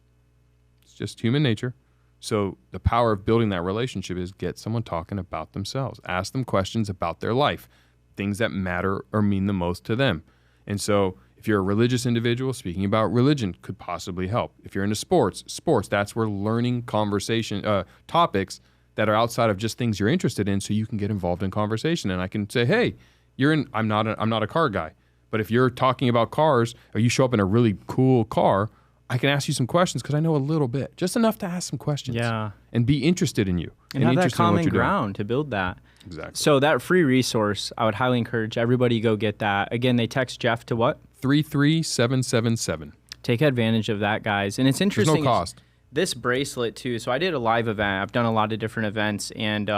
It's just human nature. So the power of building that relationship is get someone talking about themselves. Ask them questions about their life, things that matter or mean the most to them. And so if you're a religious individual, speaking about religion could possibly help. If you're into sports, that's where learning conversation topics that are outside of just things you're interested in, so you can get involved in conversation. And I can say, hey, I'm not a car guy, but if you're talking about cars or you show up in a really cool car, I can ask you some questions because I know a little bit, just enough to ask some questions. Yeah. And be interested in you. And have that common ground to build that. Exactly. So that free resource, I would highly encourage everybody to go get that. Again, they text Jeff to what? 33777. Take advantage of that, guys. And it's interesting. There's no cost. This bracelet too. So I did a live event. I've done a lot of different events, and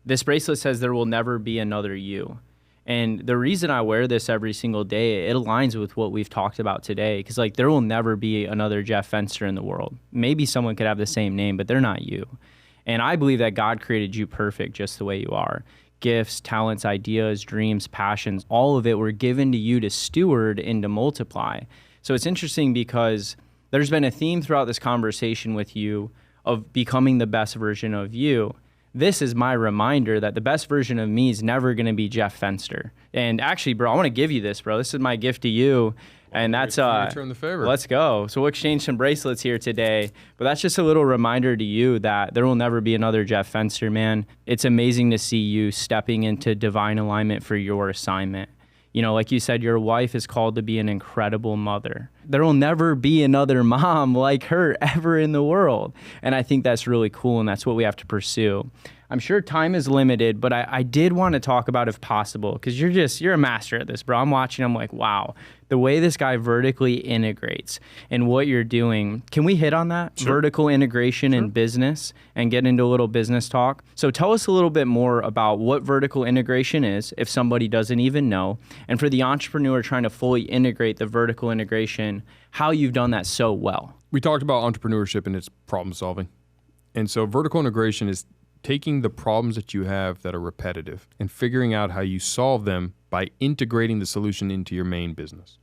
this bracelet says there will never be another you. And the reason I wear this every single day, it aligns with what we've talked about today. Because like there will never be another Jeff Fenster in the world. Maybe someone could have the same name, but they're not you. And I believe that God created you perfect just the way you are. Gifts, talents, ideas, dreams, passions, all of it were given to you to steward and to multiply. So it's interesting because there's been a theme throughout this conversation with you of becoming the best version of you. This is my reminder that the best version of me is never going to be Jeff Fenster. And actually, bro, I want to give you this, bro. This is my gift to you. And that's return the favor. Let's go. So we'll exchange some bracelets here today. But that's just a little reminder to you that there will never be another Jeff Fenster, man. It's amazing to see you stepping into divine alignment for your assignment. You know, like you said, your wife is called to be an incredible mother. There will never be another mom like her ever in the world. And I think that's really cool, and that's what we have to pursue. I'm sure time is limited, but I did want to talk about, if possible, because you're a master at this, bro. I'm watching, I'm like, wow, the way this guy vertically integrates and what you're doing. Can we hit on that? Sure. Vertical integration in business and get into a little business talk. So tell us a little bit more about what vertical integration is, if somebody doesn't even know, and for the entrepreneur trying to fully integrate the vertical integration, how you've done that so well. We talked about entrepreneurship and its problem solving. And so vertical integration is taking the problems that you have that are repetitive and figuring out how you solve them by integrating the solution into your main business.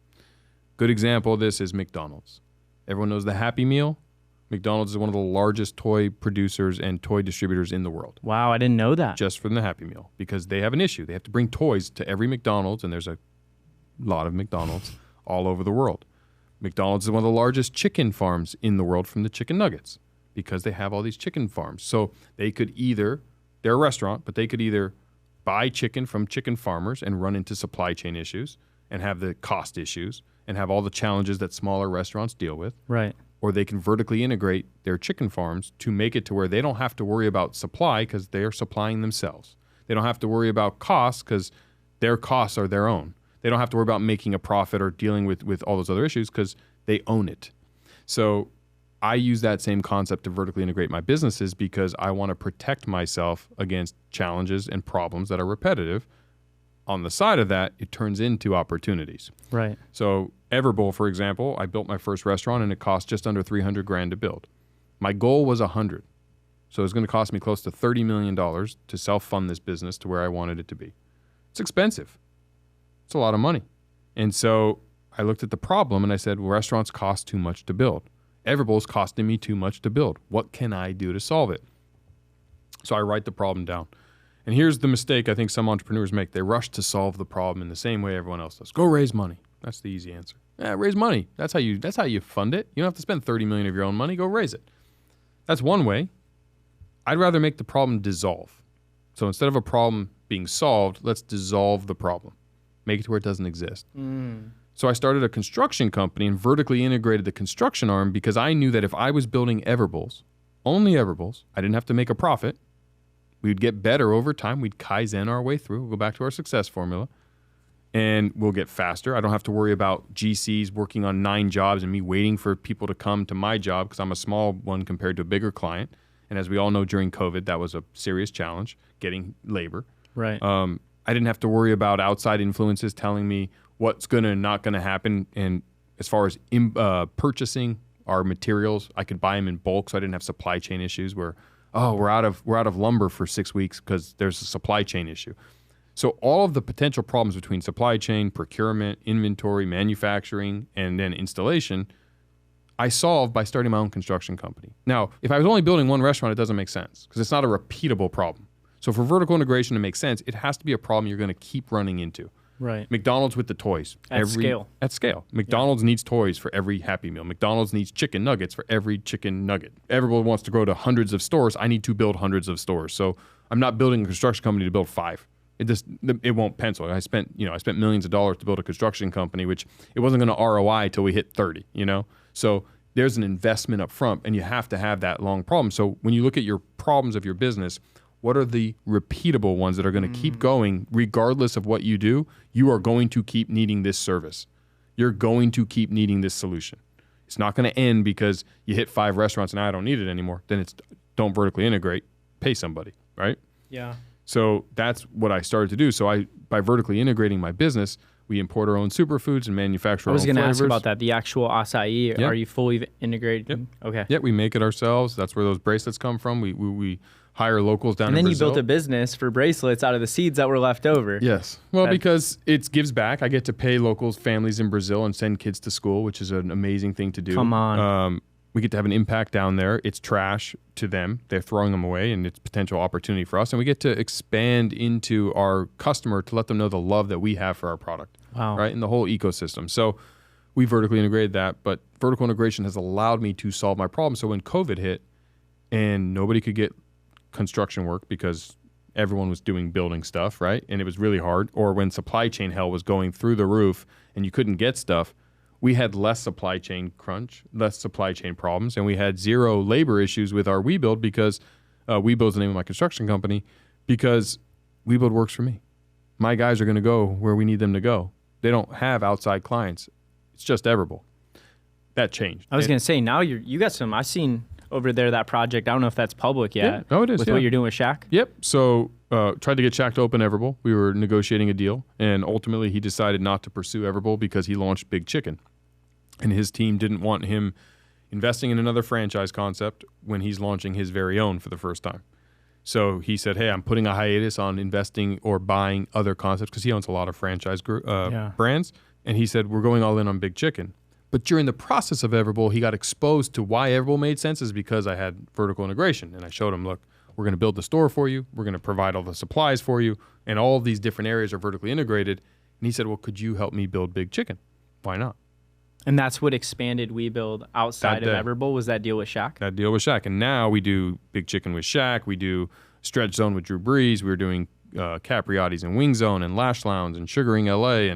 Good example of this is McDonald's. Everyone knows the Happy Meal. McDonald's is one of the largest toy producers and toy distributors in the world. Wow, I didn't know that. Just from the Happy Meal, because they have an issue. They have to bring toys to every McDonald's, and there's a lot of McDonald's all over the world. McDonald's is one of the largest chicken farms in the world from the chicken nuggets, because they have all these chicken farms. So they could either, they're a restaurant, but they could either buy chicken from chicken farmers and run into supply chain issues and have the cost issues and have all the challenges that smaller restaurants deal with. Right. Or they can vertically integrate their chicken farms to make it to where they don't have to worry about supply because they are supplying themselves. They don't have to worry about costs because their costs are their own. They don't have to worry about making a profit or dealing with all those other issues because they own it. So I use that same concept to vertically integrate my businesses because I want to protect myself against challenges and problems that are repetitive. On the side of that, it turns into opportunities. Right. So Everbowl, for example, I built my first restaurant and it cost just under $300,000 to build. My goal was 100. So it's going to cost me close to $30 million to self-fund this business to where I wanted it to be. It's expensive. It's a lot of money. And so I looked at the problem and I said, well, restaurants cost too much to build. Everbowl's costing me too much to build. What can I do to solve it? So I write the problem down. And here's the mistake I think some entrepreneurs make. They rush to solve the problem in the same way everyone else does. Go raise money. That's the easy answer. Yeah, raise money. That's how you fund it. You don't have to spend $30 million of your own money. Go raise it. That's one way. I'd rather make the problem dissolve. So instead of a problem being solved, let's dissolve the problem. Make it to where it doesn't exist. So I started a construction company and vertically integrated the construction arm because I knew that if I was building Everbowls, only Everbowls, I didn't have to make a profit. We'd get better over time. We'd Kaizen our way through. We'll go back to our success formula and we'll get faster. I don't have to worry about GCs working on 9 jobs and me waiting for people to come to my job because I'm a small one compared to a bigger client. And as we all know, during COVID, that was a serious challenge, getting labor. Right. I didn't have to worry about outside influences telling me what's going to not going to happen. And as far as purchasing our materials, I could buy them in bulk, so I didn't have supply chain issues where, we're out of lumber for 6 weeks because there's a supply chain issue. So all of the potential problems between supply chain, procurement, inventory, manufacturing, and then installation, I solved by starting my own construction company. Now, if I was only building one restaurant, it doesn't make sense because it's not a repeatable problem. So for vertical integration to make sense, it has to be a problem you're going to keep running into. Right. McDonald's with the toys. At scale. At scale. McDonald's needs toys for every Happy Meal. McDonald's needs chicken nuggets for every chicken nugget. Everyone wants to grow to hundreds of stores. I need to build hundreds of stores. So I'm not building a construction company to build 5. It won't pencil. I spent millions of dollars to build a construction company, which it wasn't going to ROI till we hit 30, So there's an investment up front, and you have to have that long problem. So when you look at your problems of your business, what are the repeatable ones that are going to keep going regardless of what you do? You are going to keep needing this service. You're going to keep needing this solution. It's not going to end because you hit 5 restaurants and I don't need it anymore. Then it's don't vertically integrate, pay somebody, right? Yeah. So that's what I started to do. So by vertically integrating my business, we import our own superfoods and manufacture our own flavors. I was going to ask about that. The actual acai, are you fully integrated? Yep. Okay. Yeah, we make it ourselves. That's where those bracelets come from. We hire locals down in Brazil. And then you built a business for bracelets out of the seeds that were left over. Yes. Well, because it gives back. I get to pay locals, families in Brazil, and send kids to school, which is an amazing thing to do. Come on. We get to have an impact down there. It's trash to them. They're throwing them away, and it's potential opportunity for us. And we get to expand into our customer to let them know the love that we have for our product. Wow. Right? In the whole ecosystem. So we vertically integrated that, but vertical integration has allowed me to solve my problem. So when COVID hit and nobody could get construction work because everyone was doing building stuff, right? And it was really hard. Or when supply chain hell was going through the roof and you couldn't get stuff, we had less supply chain crunch, less supply chain problems, and we had 0 labor issues with our WeBuild because WeBuild's the name of my construction company, because WeBuild works for me. My guys are going to go where we need them to go. They don't have outside clients. It's just Everbowl. That changed. I was going to say, now you got some, I've seen over there that project. I don't know if that's public yet. Yeah. Oh, it is. With what you're doing with Shaq? Yep. So tried to get Shaq to open Everbowl. We were negotiating a deal, and ultimately he decided not to pursue Everbowl because he launched Big Chicken. And his team didn't want him investing in another franchise concept when he's launching his very own for the first time. So he said, hey, I'm putting a hiatus on investing or buying other concepts because he owns a lot of franchise brands. And he said, we're going all in on Big Chicken. But during the process of Everbowl, he got exposed to why Everbowl made sense is because I had vertical integration. And I showed him, look, we're going to build the store for you. We're going to provide all the supplies for you. And all of these different areas are vertically integrated. And he said, well, could you help me build Big Chicken? Why not? And that's what expanded WeBuild outside of Everbowl, was that deal with Shaq? That deal with Shaq. And now we do Big Chicken with Shaq. We do Stretch Zone with Drew Brees. We're doing Capriati's and Wing Zone and Lash Lounge and Sugaring LA,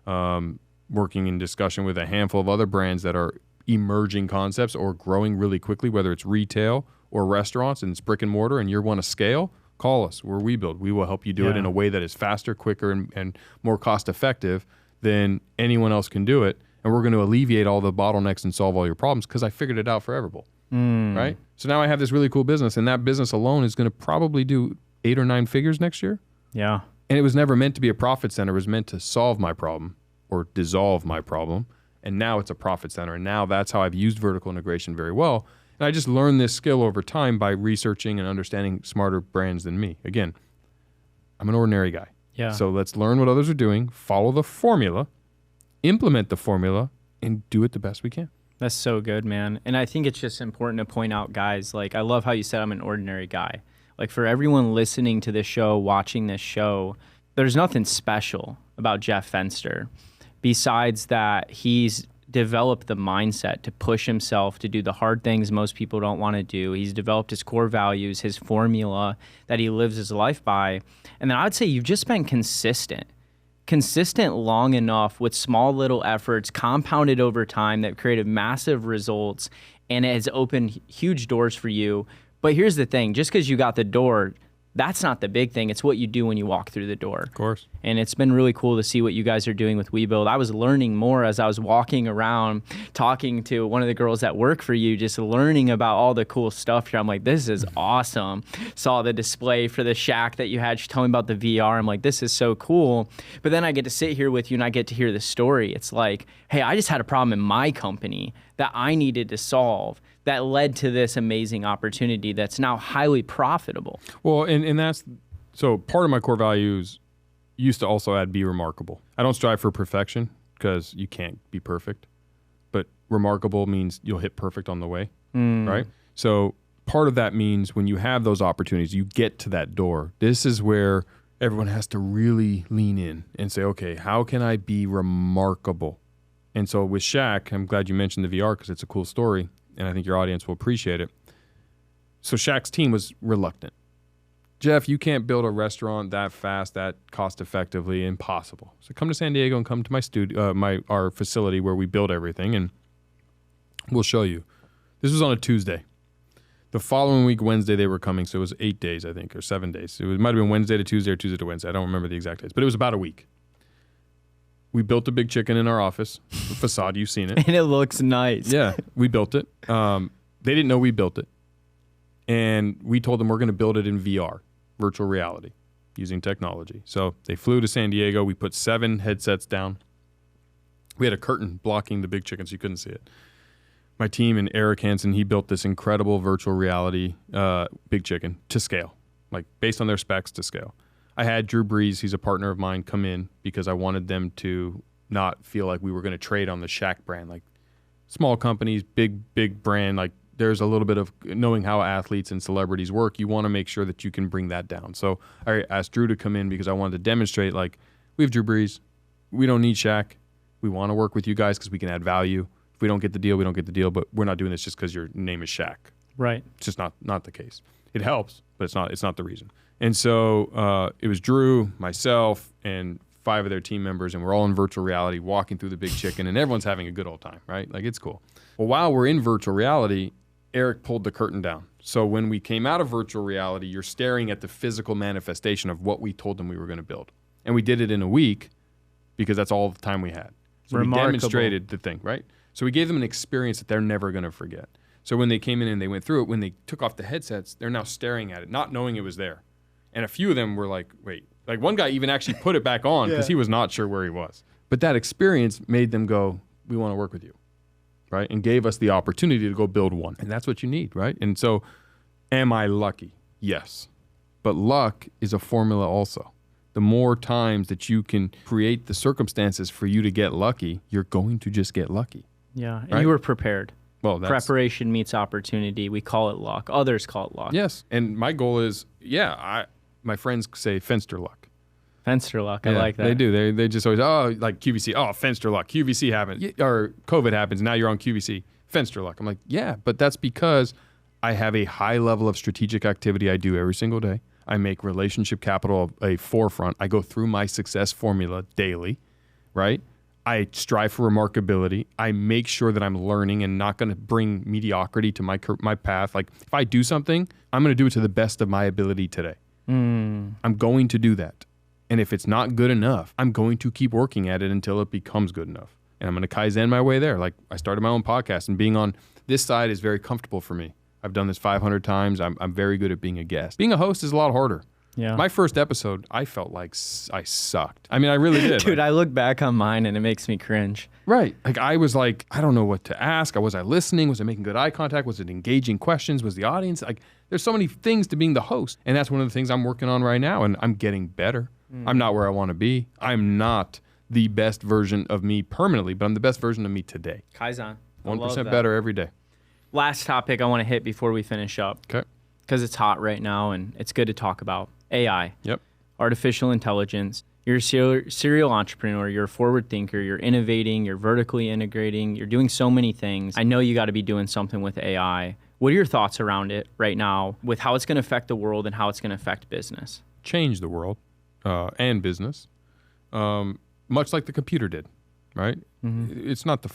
and working in discussion with a handful of other brands that are emerging concepts or growing really quickly, whether it's retail or restaurants and it's brick and mortar and you want to scale, call us. We're WeBuild. We will help you do it in a way that is faster, quicker, and more cost effective than anyone else can do it. And we're going to alleviate all the bottlenecks and solve all your problems because I figured it out for Everbowl, right? So now I have this really cool business, and that business alone is going to probably do 8 or 9 figures next year. Yeah. And it was never meant to be a profit center. It was meant to solve my problem or dissolve my problem. And now it's a profit center. And now that's how I've used vertical integration very well. And I just learned this skill over time by researching and understanding smarter brands than me. Again, I'm an ordinary guy. Yeah. So let's learn what others are doing, follow the formula, implement the formula, and do it the best we can. That's so good, man. And I think it's just important to point out, guys, like, I love how you said I'm an ordinary guy. Like, for everyone listening to this show, watching this show, there's nothing special about Jeff Fenster besides that he's developed the mindset to push himself to do the hard things most people don't want to do. He's developed his core values, his formula that he lives his life by. And then I'd say you've just been consistent long enough with small little efforts compounded over time that created massive results, and it has opened huge doors for you. But here's the thing, just because you got the door That's not the big thing. It's what you do when you walk through the door. Of course. And it's been really cool to see what you guys are doing with WeBuild. I was learning more as I was walking around, talking to one of the girls that work for you, just learning about all the cool stuff here. I'm like, this is awesome. Saw the display for the shack that you had. She told me about the VR. I'm like, this is so cool. But then I get to sit here with you and I get to hear the story. It's like, hey, I just had a problem in my company that I needed to solve that led to this amazing opportunity that's now highly profitable. Well, and that's, so part of my core values used to also add be remarkable. I don't strive for perfection because you can't be perfect, but remarkable means you'll hit perfect on the way, right? So part of that means when you have those opportunities, you get to that door. This is where everyone has to really lean in and say, okay, how can I be remarkable? And so with Shaq, I'm glad you mentioned the VR because it's a cool story, and I think your audience will appreciate it. So Shaq's team was reluctant. Jeff, you can't build a restaurant that fast, that cost effectively, impossible. So come to San Diego and come to my studio, our facility where we build everything, and we'll show you. This was on a Tuesday. The following week, Wednesday, they were coming, so it was 8 days, I think, or 7 days. It might have been Wednesday to Tuesday or Tuesday to Wednesday. I don't remember the exact days, but it was about a week. We built a big chicken in our office, the facade, you've seen it. And it looks nice. Yeah, we built it. They didn't know we built it. And we told them we're going to build it in VR, virtual reality, using technology. So they flew to San Diego. We put 7 headsets down. We had a curtain blocking the big chicken so you couldn't see it. My team and Eric Hansen, he built this incredible virtual reality big chicken to scale, like based on their specs to scale. I had Drew Brees, he's a partner of mine, come in because I wanted them to not feel like we were going to trade on the Shaq brand. Like small companies, big brand, like there's a little bit of knowing how athletes and celebrities work. You want to make sure that you can bring that down. So I asked Drew to come in because I wanted to demonstrate, like, we have Drew Brees. We don't need Shaq. We want to work with you guys because we can add value. If we don't get the deal, we don't get the deal, but we're not doing this just because your name is Shaq. Right. It's just not the case. It helps, but it's not the reason. And so it was Drew, myself, and 5 of their team members, and we're all in virtual reality walking through the big chicken, and everyone's having a good old time, right? Like, it's cool. Well, while we're in virtual reality, Eric pulled the curtain down. So when we came out of virtual reality, you're staring at the physical manifestation of what we told them we were going to build. And we did it in a week because that's all the time we had. So we demonstrated the thing, right? So we gave them an experience that they're never going to forget. So when they came in and they went through it, when they took off the headsets, they're now staring at it, not knowing it was there. And a few of them were like, wait. Like one guy even actually put it back on because he was not sure where he was. But that experience made them go, we want to work with you, right? And gave us the opportunity to go build one. And that's what you need, right? And so am I lucky? Yes. But luck is a formula also. The more times that you can create the circumstances for you to get lucky, you're going to just get lucky. Yeah, and right? you were prepared. Well, preparation meets opportunity. We call it luck. Others call it luck. Yes, and my goal is, my friends say Fenster luck. Fenster luck, I like that. They do. They just always, like QVC, Fenster luck. QVC happens, or COVID happens, now you're on QVC. Fenster luck. I'm like, yeah, but that's because I have a high level of strategic activity I do every single day. I make relationship capital a forefront. I go through my success formula daily, right? I strive for remarkability. I make sure that I'm learning and not going to bring mediocrity to my path. Like if I do something, I'm going to do it to the best of my ability today. I'm going to do that. And if it's not good enough, I'm going to keep working at it until it becomes good enough. And I'm going to Kaizen my way there. Like I started my own podcast, and being on this side is very comfortable for me. I've done this 500 times. I'm very good at being a guest. Being a host is a lot harder. Yeah. My first episode, I felt like I sucked. I mean, I really did. Dude, I look back on mine and it makes me cringe. Right. Like I was like, I don't know what to ask. Was I listening? Was I making good eye contact? Was it engaging questions? Was the audience? Like there's so many things to being the host. And that's one of the things I'm working on right now. And I'm getting better. I'm not where I want to be. I'm not the best version of me permanently, but I'm the best version of me today. Kaizen. 1% better every day. Last topic I want to hit before we finish up. Okay. Because it's hot right now and it's good to talk about. AI. Yep. Artificial intelligence. You're a serial entrepreneur. You're a forward thinker. You're innovating. You're vertically integrating. You're doing so many things. I know you got to be doing something with AI. What are your thoughts around it right now with how it's going to affect the world and how it's going to affect business? Change the world and business, much like the computer did, right? Mm-hmm. It's not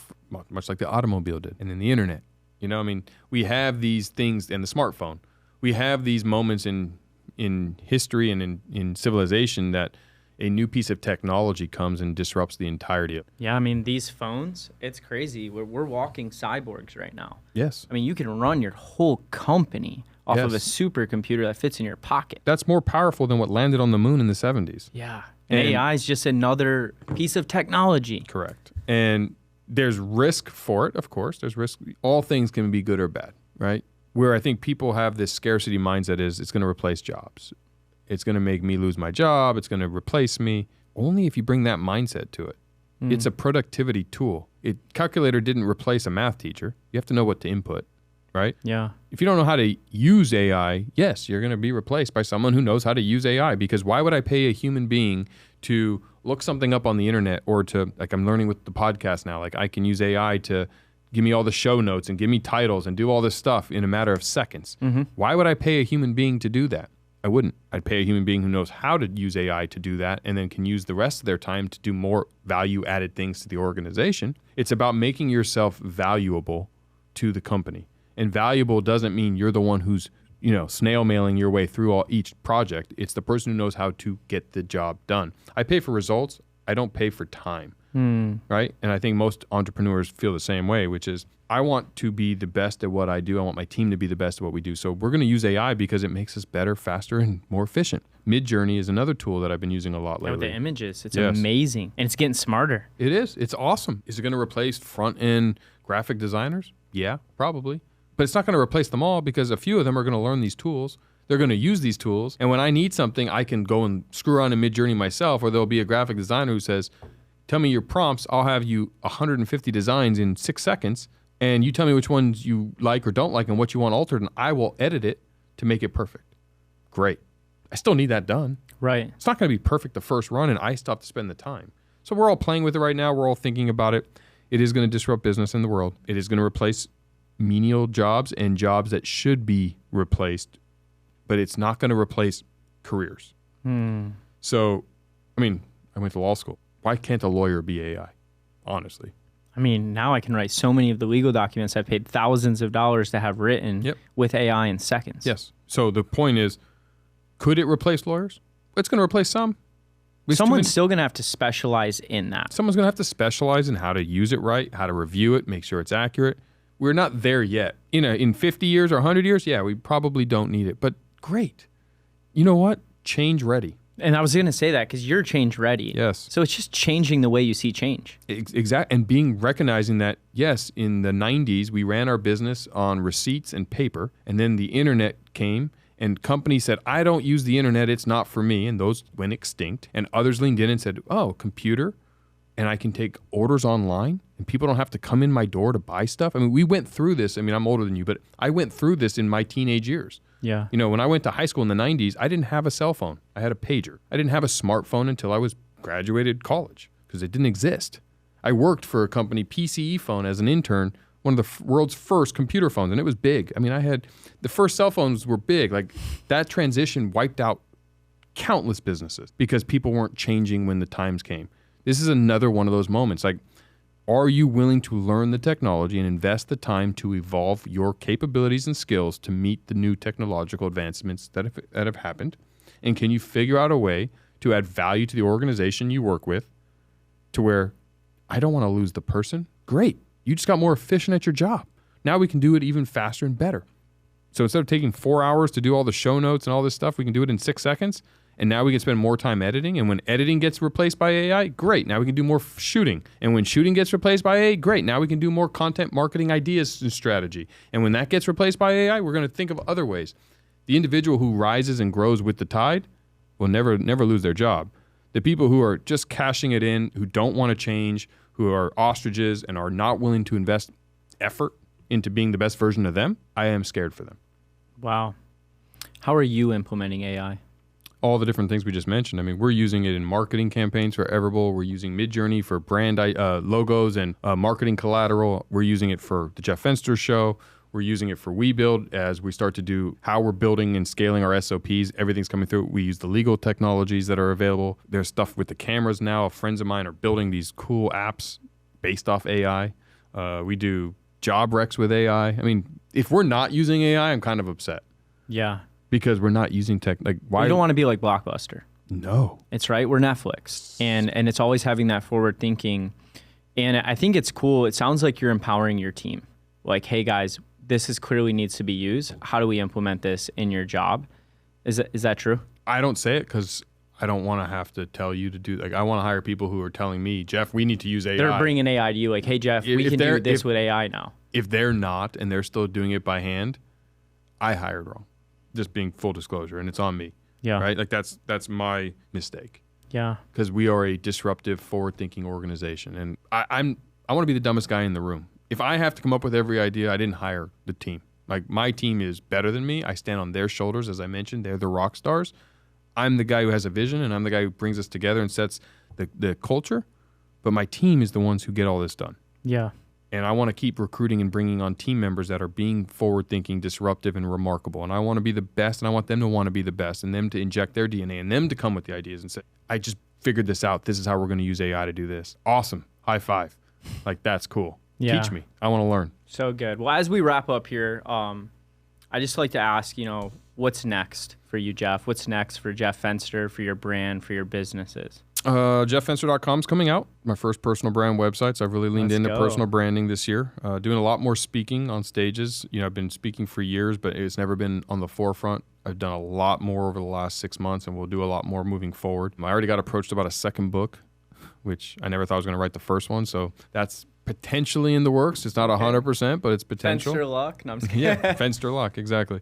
much like the automobile did, and then the internet. You know, I mean, we have these things, and the smartphone. We have these moments in in history and in civilization that a new piece of technology comes and disrupts the entirety of it. Yeah, I mean, these phones, it's crazy. We're walking cyborgs right now. Yes. I mean, you can run your whole company off of a Yes. supercomputer that fits in your pocket. That's more powerful than what landed on the moon in the 70s. Yeah. And And- AI is just another piece of technology. Correct. And there's risk for it, of course. There's risk. All things can be good or bad, right? Where I think people have this scarcity mindset is it's going to replace jobs. It's going to make me lose my job. It's going to replace me. Only if you bring that mindset to it. It's a productivity tool. Calculator didn't replace a math teacher. You have to know what to input, right? Yeah. If you don't know how to use AI, yes, you're going to be replaced by someone who knows how to use AI, because why would I pay a human being to look something up on the internet, or to, like I'm learning with the podcast now, like I can use AI to give me all the show notes and give me titles and do all this stuff in a matter of seconds. Why would I pay a human being to do that? I wouldn't. I'd pay a human being who knows how to use AI to do that and then can use the rest of their time to do more value-added things to the organization. It's about making yourself valuable to the company. And valuable doesn't mean you're the one who's, snail mailing your way through each project. It's the person who knows how to get the job done. I pay for results. I don't pay for time, right? And I think most entrepreneurs feel the same way, which is I want to be the best at what I do. I want my team to be the best at what we do. So we're going to use AI because it makes us better, faster, and more efficient. Midjourney is another tool that I've been using a lot lately. With the images, it's Yes. amazing. And it's getting smarter. It is. It's awesome. Is it going to replace front-end graphic designers? Yeah, probably. But it's not going to replace them all, because a few of them are going to learn these tools. They're going to use these tools. And when I need something, I can go and screw around in Midjourney myself, or there'll be a graphic designer who says, tell me your prompts. I'll have you 150 designs in 6 seconds. And you tell me which ones you like or don't like and what you want altered, and I will edit it to make it perfect. Great. I still need that done. Right. It's not going to be perfect the first run, and I still have to spend the time. So we're all playing with it right now. We're all thinking about it. It is going to disrupt business in the world. It is going to replace menial jobs and jobs that should be replaced, but it's not going to replace careers. So, I went to law school. Why can't a lawyer be AI? Honestly. I mean, now I can write so many of the legal documents I paid thousands of dollars to have written with AI in seconds. Yes. So the point is, could it replace lawyers? It's going to replace some. Someone's still going to have to specialize in that. Someone's going to have to specialize in how to use it right, how to review it, make sure it's accurate. We're not there yet. In 50 years or 100 years, yeah, we probably don't need it. But great. You know what? Change ready. And I was going to say that because you're change ready. Yes. So it's just changing the way you see change. Exactly. And recognizing that, yes, in the 90s, we ran our business on receipts and paper. And then the internet came and companies said, I don't use the internet. It's not for me. And those went extinct. And others leaned in and said, oh, computer. And I can take orders online and people don't have to come in my door to buy stuff. We went through this. I'm older than you, but I went through this in my teenage years. Yeah. When I went to high school in the 90s, I didn't have a cell phone. I had a pager. I didn't have a smartphone until I was graduated college because it didn't exist. I worked for a company, PCE Phone, as an intern, one of the world's first computer phones, and it was big. I had the first cell phones were big. Like that transition wiped out countless businesses because people weren't changing when the times came. This is another one of those moments. Like, are you willing to learn the technology and invest the time to evolve your capabilities and skills to meet the new technological advancements that have happened? And can you figure out a way to add value to the organization you work with to where I don't want to lose the person? Great. You just got more efficient at your job. Now we can do it even faster and better. So instead of taking 4 hours to do all the show notes and all this stuff, we can do it in 6 seconds. And now we can spend more time editing. And when editing gets replaced by AI, great. Now we can do more shooting. And when shooting gets replaced by AI, great. Now we can do more content marketing ideas and strategy. And when that gets replaced by AI, we're going to think of other ways. The individual who rises and grows with the tide will never lose their job. The people who are just cashing it in, who don't want to change, who are ostriches and are not willing to invest effort into being the best version of them, I am scared for them. Wow. How are you implementing AI? All the different things we just mentioned. We're using it in marketing campaigns for Everbowl. We're using Midjourney for brand logos and marketing collateral. We're using it for the Jeff Fenster show. We're using it for WeBuild as we start to do how we're building and scaling our SOPs. Everything's coming through. We use the legal technologies that are available. There's stuff with the cameras now. Friends of mine are building these cool apps based off AI. We do job recs with AI. If we're not using AI, I'm kind of upset. Yeah. because we're not using tech. Like, why? We don't want to be like Blockbuster. No. It's right. We're Netflix. And it's always having that forward thinking. And I think it's cool. It sounds like you're empowering your team. Like, hey guys, this is clearly needs to be used. How do we implement this in your job? Is that true? I don't say it because I don't want to have to tell you to do. Like, I want to hire people who are telling me, Jeff, we need to use AI. They're bringing AI to you. Like, hey Jeff, we can do this with AI now. If they're not and they're still doing it by hand, I hired wrong. Just being full disclosure, and it's on me. Yeah. Right. Like that's my mistake. Yeah. Because we are a disruptive, forward-thinking organization, and I want to be the dumbest guy in the room. If I have to come up with every idea, I didn't hire the team. Like, my team is better than me. I stand on their shoulders, as I mentioned. They're the rock stars. I'm the guy who has a vision, and I'm the guy who brings us together and sets the culture. But my team is the ones who get all this done. Yeah. And I want to keep recruiting and bringing on team members that are being forward-thinking, disruptive, and remarkable. And I want to be the best, and I want them to want to be the best, and them to inject their DNA, and them to come with the ideas and say, I just figured this out. This is how we're going to use AI to do this. Awesome. High five. Like, that's cool. Yeah. Teach me. I want to learn. So good. Well, as we wrap up here, I just like to ask, what's next for you, Jeff? What's next for Jeff Fenster, for your brand, for your businesses? JeffFenster.com is coming out, my first personal brand website. So I've really leaned into personal branding this year, doing a lot more speaking on stages. I've been speaking for years, but it's never been on the forefront. I've done a lot more over the last 6 months, and we'll do a lot more moving forward. I already got approached about a second book, which I never thought I was going to write the first one. So that's potentially in the works. It's not 100%, but it's potential. Fenster luck? No, I'm just kidding. Yeah, Fenster luck, exactly.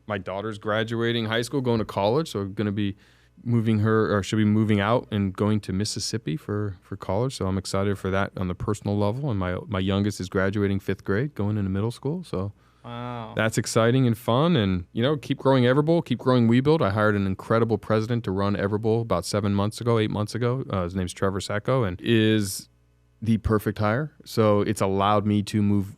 My daughter's graduating high school, going to college, so I'm going to be she'll be moving out and going to Mississippi for college. So I'm excited for that on the personal level. And my youngest is graduating 5th grade, going into middle school. So wow, that's exciting and fun. And, keep growing Everbowl, keep growing WeBuild. I hired an incredible president to run Everbowl about 8 months ago. His name's Trevor Sacco, and is the perfect hire. So it's allowed me to move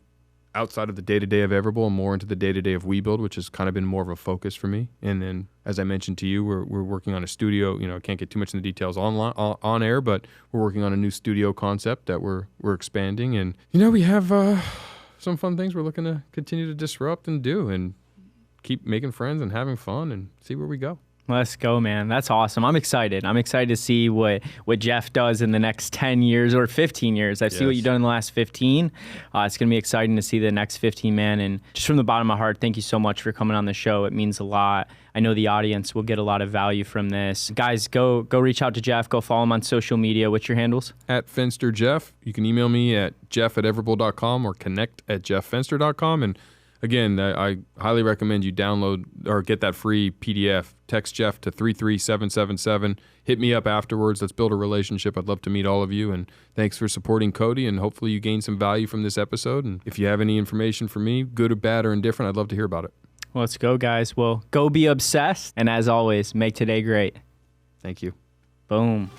outside of the day-to-day of Everbowl and more into the day-to-day of WeBuild, which has kind of been more of a focus for me. And then, as I mentioned to you, we're working on a studio. I can't get too much in the details on air, but we're working on a new studio concept that we're expanding. And, we have some fun things we're looking to continue to disrupt and do, and keep making friends and having fun and see where we go. Let's go, man. That's awesome. I'm excited. I'm excited to see what Jeff does in the next 10 years or 15 years. I see what you've done in the last 15. It's going to be exciting to see the next 15, man. And just from the bottom of my heart, thank you so much for coming on the show. It means a lot. I know the audience will get a lot of value from this. Guys, go reach out to Jeff. Go follow him on social media. What's your handles? @FensterJeff. You can email me at jeff@everbowl.com or connect@jefffenster.com. And again, I highly recommend you download or get that free PDF. Text Jeff to 33777. Hit me up afterwards. Let's build a relationship. I'd love to meet all of you. And thanks for supporting Cody. And hopefully you gain some value from this episode. And if you have any information for me, good or bad or indifferent, I'd love to hear about it. Let's go, guys. Well, go be obsessed. And as always, make today great. Thank you. Boom.